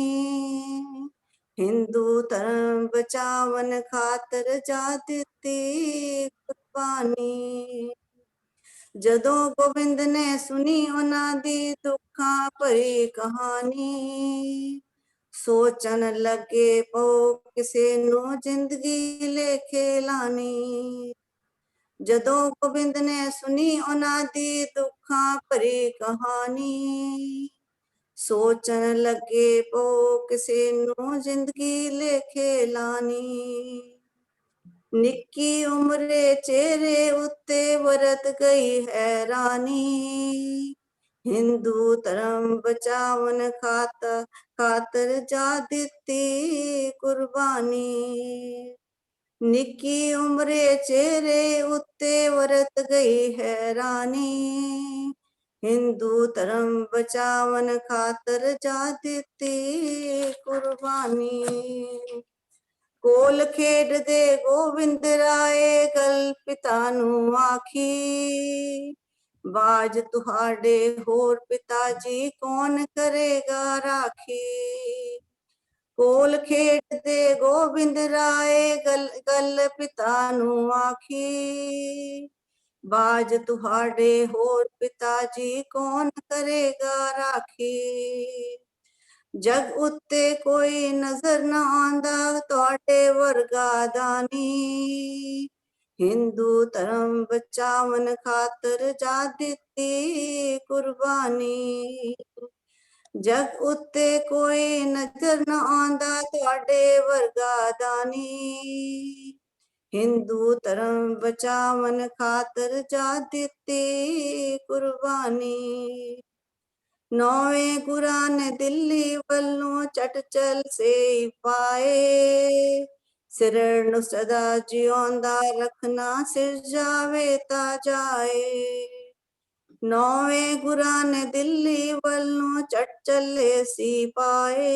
हिंदू धर्म बचावन खातर जा दिती कुर्बानी। ਜਦੋਂ ਗੋਬਿੰਦ ਨੇ ਸੁਣੀ ਉਹਨਾਂ ਦੀ ਦੁੱਖਾਂ ਭਰੀ ਕਹਾਣੀ। ਸੋਚਣ ਲੱਗੇ ਪਉ ਕਿਸੇ ਨੂੰ ਜ਼ਿੰਦਗੀ ਲੇਖੇ ਲਾਣੀ। ਜਦੋਂ ਗੋਬਿੰਦ ਨੇ ਸੁਣੀ ਉਹਨਾਂ ਦੀ ਦੁੱਖਾਂ ਭਰੀ ਕਹਾਣੀ। ਸੋਚਣ ਲੱਗੇ ਪਉ ਕਿਸੇ ਨੂੰ ਜ਼ਿੰਦਗੀ ਲੇਖੇ ਲਾਣੀ। निक्की उम्रे चेहरे उत्ते वरत गई हैरानी। हिंदू धर्म बचावन खातर जा दिती कुर्बानी। निक्की उम्रे चेहरे उत्ते वरत गई हैरानी। हिंदू धर्म बचावन खातर जा दिती कुर्बानी। ਕੋਲ ਖੇਡਦੇ ਗੋਬਿੰਦ ਰਾਏ ਗਲ ਪਿਤਾ ਨੂੰ ਆਖੀ। ਬਾਜ ਤੁਹਾਡੇ ਹੋਰ ਪਿਤਾ ਜੀ ਕੌਣ ਕਰੇਗਾ ਰਾਖੀ। ਕੋਲ ਖੇਡਦੇ ਗੋਬਿੰਦ ਰਾਏ ਗਲ ਪਿਤਾ ਨੂੰ ਆਖੀ। ਬਾਜ ਤੁਹਾਡੇ ਹੋਰ ਪਿਤਾ ਜੀ ਕੌਣ ਕਰੇਗਾ ਰਾਖੀ। जग उत्ते कोई नजर न आंदा तुहाडे वर्गा दानी। हिंदू धर्म बचावन खातर जा दिती कुर्बानी। जग उत्ते कोई नजर न आंदा तुहाडे वर्गा दानी। हिंदू धर्म बचावन खातर जा दिती कुर्बानी। नौवे गुरा ने दिल्ली वल्लों चट चल से पाए। सिर नु सदा जिਉਂਦਾ रखना सिर जावे ता जाए। नौवे गुरा ने दिल्ली वल्लों चट चले सी पाए।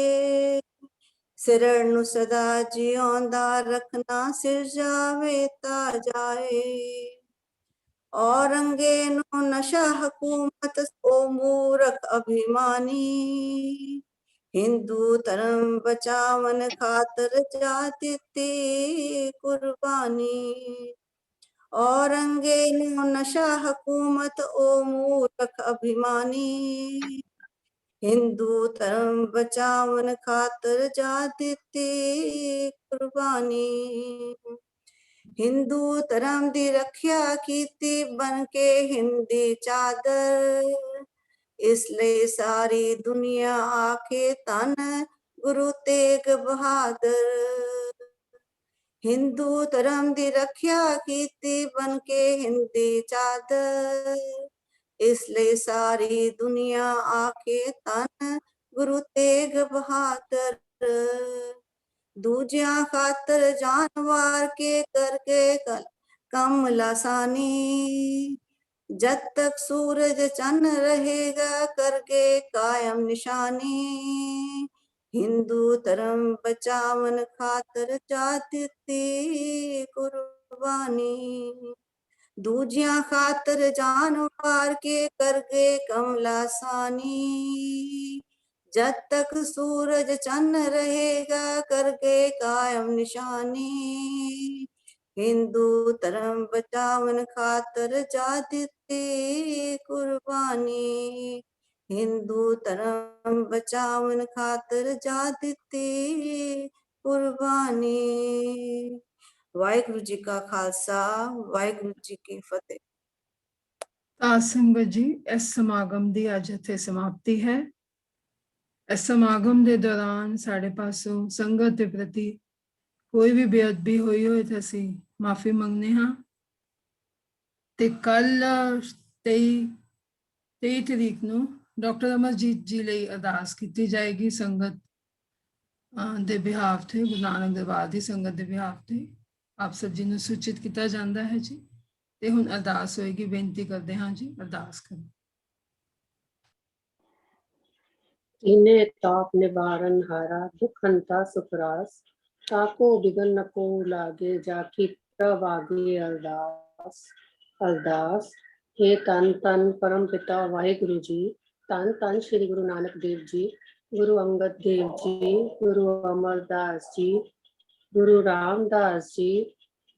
सिर नु सदा जिਉਂਦਾ रखना सिर जावे ता जाए। औरंगे नो नशा हुकूमत ओ मूरख अभिमानी। हिंदू धर्म बचावन खातर जा दिती कुर्बानी। औरंगे नो नशा हुकूमत ओ मूरख अभिमानी। हिंदू धर्म बचावन खातर जा दिती कुर्बानी। हिंदू धर्म दी रखिया कीती बन के हिंदी चादर। इसलिए सारी दुनिया आखे तन गुरु तेग बहादुर। हिंदू धर्म दी रखिया कीती बन के हिंदी चादर। इसलिए सारी दुनिया आखे तन गुरु तेग बहादुर। दूजिया खातर जानवर के करके कम लासानी। जब तक सूरज चंद रहेगा करके कायम निशानी। हिंदू धर्म बचावन खातर जा दिती कुर्बानी। दूजिया खातर जान वार के कर गए कमला सानी। जब तक सूरज चंद रहेगा कर गए कायम निशानी। हिंदू धर्म बचावन खातर जा दिते कुर्बानी। हिंदू धर्म बचावन खातर जा दिते कुर्बानी। वाहिगुरु जी का खालसा वाहिगुरु जी की फतेह। ਤਾਂ ਸੰਗਤ ਜੀ ਇਸ ਸਮਾਗਮ ਦੀ ਅੱਜ ਇੱਥੇ ਸਮਾਪਤੀ ਹੈ। ਇਸ ਸਮਾਗਮ ਦੇ ਦੌਰਾਨ ਸਾਡੇ ਪਾਸੋਂ ਸੰਗਤ ਦੇ ਪ੍ਰਤੀ ਕੋਈ ਵੀ ਬੇਅਦਬੀ ਹੋਈ ਹੋਏ ਤਾਂ ਅਸੀਂ ਮਾਫੀ ਮੰਗਦੇ ਹਾਂ। ਤੇ ਕੱਲ 23 ਤਰੀਕ ਨੂੰ ਡਾਕਟਰ ਅਮਰਜੀਤ ਜੀ ਲਈ ਅਰਦਾਸ ਕੀਤੀ ਜਾਏਗੀ ਸੰਗਤ ਦੇ ਬਿਹਾਫ ਤੇ, ਗੁਰੂ ਨਾਨਕ ਦਰਬਾਰ ਦੀ ਸੰਗਤ ਦੇ ਬਿਹਾਫ ਤੇ ਆਪ ਸਭ ਜੀ ਨੂੰ ਸੂਚਿਤ ਕੀਤਾ ਜਾਂਦਾ ਹੈ ਜੀ। ਤੇ ਹੁਣ ਅਰਦਾਸ ਹੋਏਗੀ, ਬੇਨਤੀ ਕਰਦੇ ਹਾਂ ਜੀ ਅਰਦਾਸ ਕਰੋ। इन्हें ताप निवारण हारा दुख हंता सुखरास ताको बिगन नको लागे जाकी प्रभ आगे अरदास। अरदास हे तन तन परम पिता वाहिगुरु जी, तन तन श्री गुरु नानक देव जी, गुरु अंगद देव जी, गुरु अमरदास जी, गुरु रामदास जी,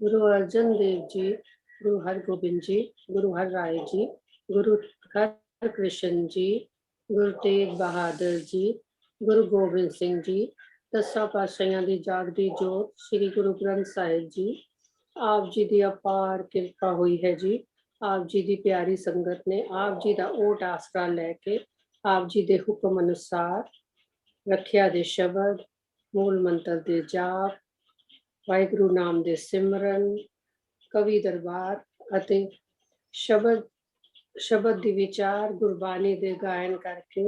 गुरु अर्जन देव जी, गुरु हरगोबिंद जी, गुरु हर राय जी, गुरु हर कृष्ण जी, गुरु तेग बहादुर जी, गुरु गोबिंद सिंह जी, दसा पातशाहियां दी जागदी जोत श्री गुरु ग्रंथ साहिब जी, आप जी दी अपार कृपा हुई है जी। आप जी दी प्यारी संगत ने आप जी दा ओट आसरा लैके आप जी दे हुक्म अनुसार रखिया दे शब्द, मूल मंत्र दे जाप, वाहिगुरु नाम दे सिमरन, कवि दरबार अते शब्द ਦੀ ਵਿਚਾਰ ਗੁਰਬਾਣੀ ਦੇ ਗਾਇਨ ਕਰਕੇ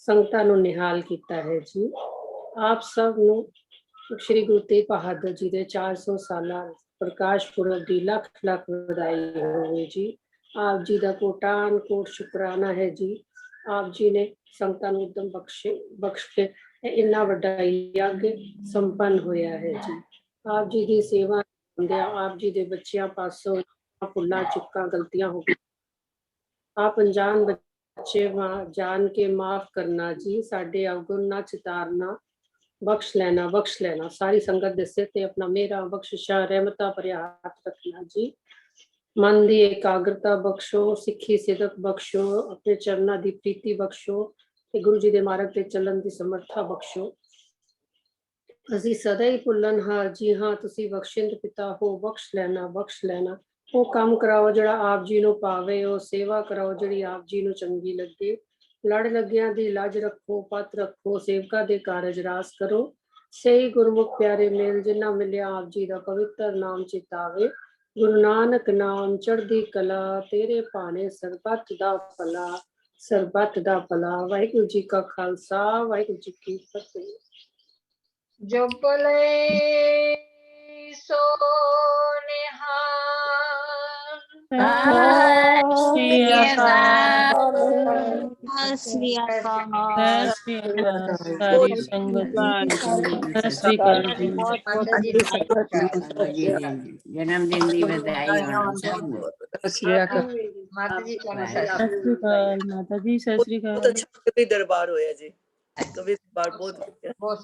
ਸੰਗਤਾਂ ਨੂੰ ਨਿਹਾਲ ਕੀਤਾ ਹੈ ਜੀ। ਆਪ ਸਭ ਨੂੰ ਸ਼੍ਰੀ ਗੁਰੂ ਤੇਗ ਬਹਾਦਰ ਜੀ ਦੇ 400 ਸਾਲਾ ਪ੍ਰਕਾਸ਼ ਪੁਰਬ ਦੀ ਲੱਖ ਲੱਖ ਵਧਾਈ ਹੋਵੇ ਜੀ। ਆਪ ਜੀ ਦਾ ਕੋਟਾਨ ਕੋਟ ਸ਼ੁਕਰਾਨਾ ਹੈ ਜੀ। ਆਪ ਜੀ ਨੇ ਸੰਗਤਾਂ ਨੂੰ ਉਦਮ ਬਖਸ਼ ਕੇ ਇੰਨਾ ਵੱਡਾ ਯੱਗ ਸੰਪੰਨ ਹੋਇਆ ਹੈ ਜੀ। ਆਪ ਜੀ ਦੀ ਸੇਵਾ ਹੁੰਦਿਆਂ ਆਪ ਜੀ ਦੇ ਬੱਚਿਆਂ ਪਾਸੋਂ ਭੁੱਲਾਂ ਚੁੱਕਾਂ ਗਲਤੀਆਂ ਹੋ ਗਈਆਂ, आप अनजान बच्चे जान के माफ करना जी। साडे अवगुण ना चितारना, बख्श लेना। सारी संगत दे सिर ते अपना मेरा बख्शिशा रहमता भरिया हाथ रखना जी। मन दी एकाग्रता बख्शो, सिक्खी सिदक बख्शो, अपने चरना दी प्रीति बख्शो ते गुरु जी दे मार्ग ते चलन दी समर्था बख्शो। असी सदा ही भुलन हार जी हाँ, तुसी बख्शिंद पिता हो, बख्श लेना। ਉਹ ਕੰਮ ਕਰਾਓ ਜਿਹੜਾ ਆਪ ਜੀ ਨੂੰ ਭਾਵੇ, ਉਹ ਸੇਵਾ ਕਰਾਓ ਜਿਹੜੀ ਆਪ ਜੀ ਨੂੰ ਚੰਗੀ ਲੱਗੇ। ਲੜ ਲੱਗਿਆਂ ਦੀ ਲੱਜ ਰੱਖੋ, ਪਤ ਰੱਖੋ, ਸੇਵਕਾਂ ਦੇ ਕਾਰਜ ਰਾਸ ਕਰੋ। ਸਹੀ ਗੁਰਮੁਖ ਪਿਆਰੇ ਮੇਲ ਜਿੰਨਾ ਮਿਲਿਆ ਆਪ ਜੀ ਦਾ ਪਵਿੱਤਰ ਨਾਮ ਚਿਤਾਵੇ। ਗੁਰੂ ਨਾਨਕ ਨਾਮ ਚੜ੍ਹਦੀ ਕਲਾ, ਤੇਰੇ ਭਾਣੇ ਸਰਬੱਤ ਦਾ ਭਲਾ, ਸਰਬੱਤ ਦਾ ਭਲਾ। ਵਾਹਿਗੁਰੂ ਜੀ ਕਾ ਖਾਲਸਾ ਵਾਹਿਗੁਰੂ ਜੀ ਕੀ ਫਤਿਹ। ਜੋ ਭਲੇ ਸੋ ਨਿਹਾਲ। सारी संगत जन्मदिन की बधाई माता जी। सत श्री अकाल। बहुत अच्छा कवि दरबार होया जी, कवि दरबार बहुत बहुत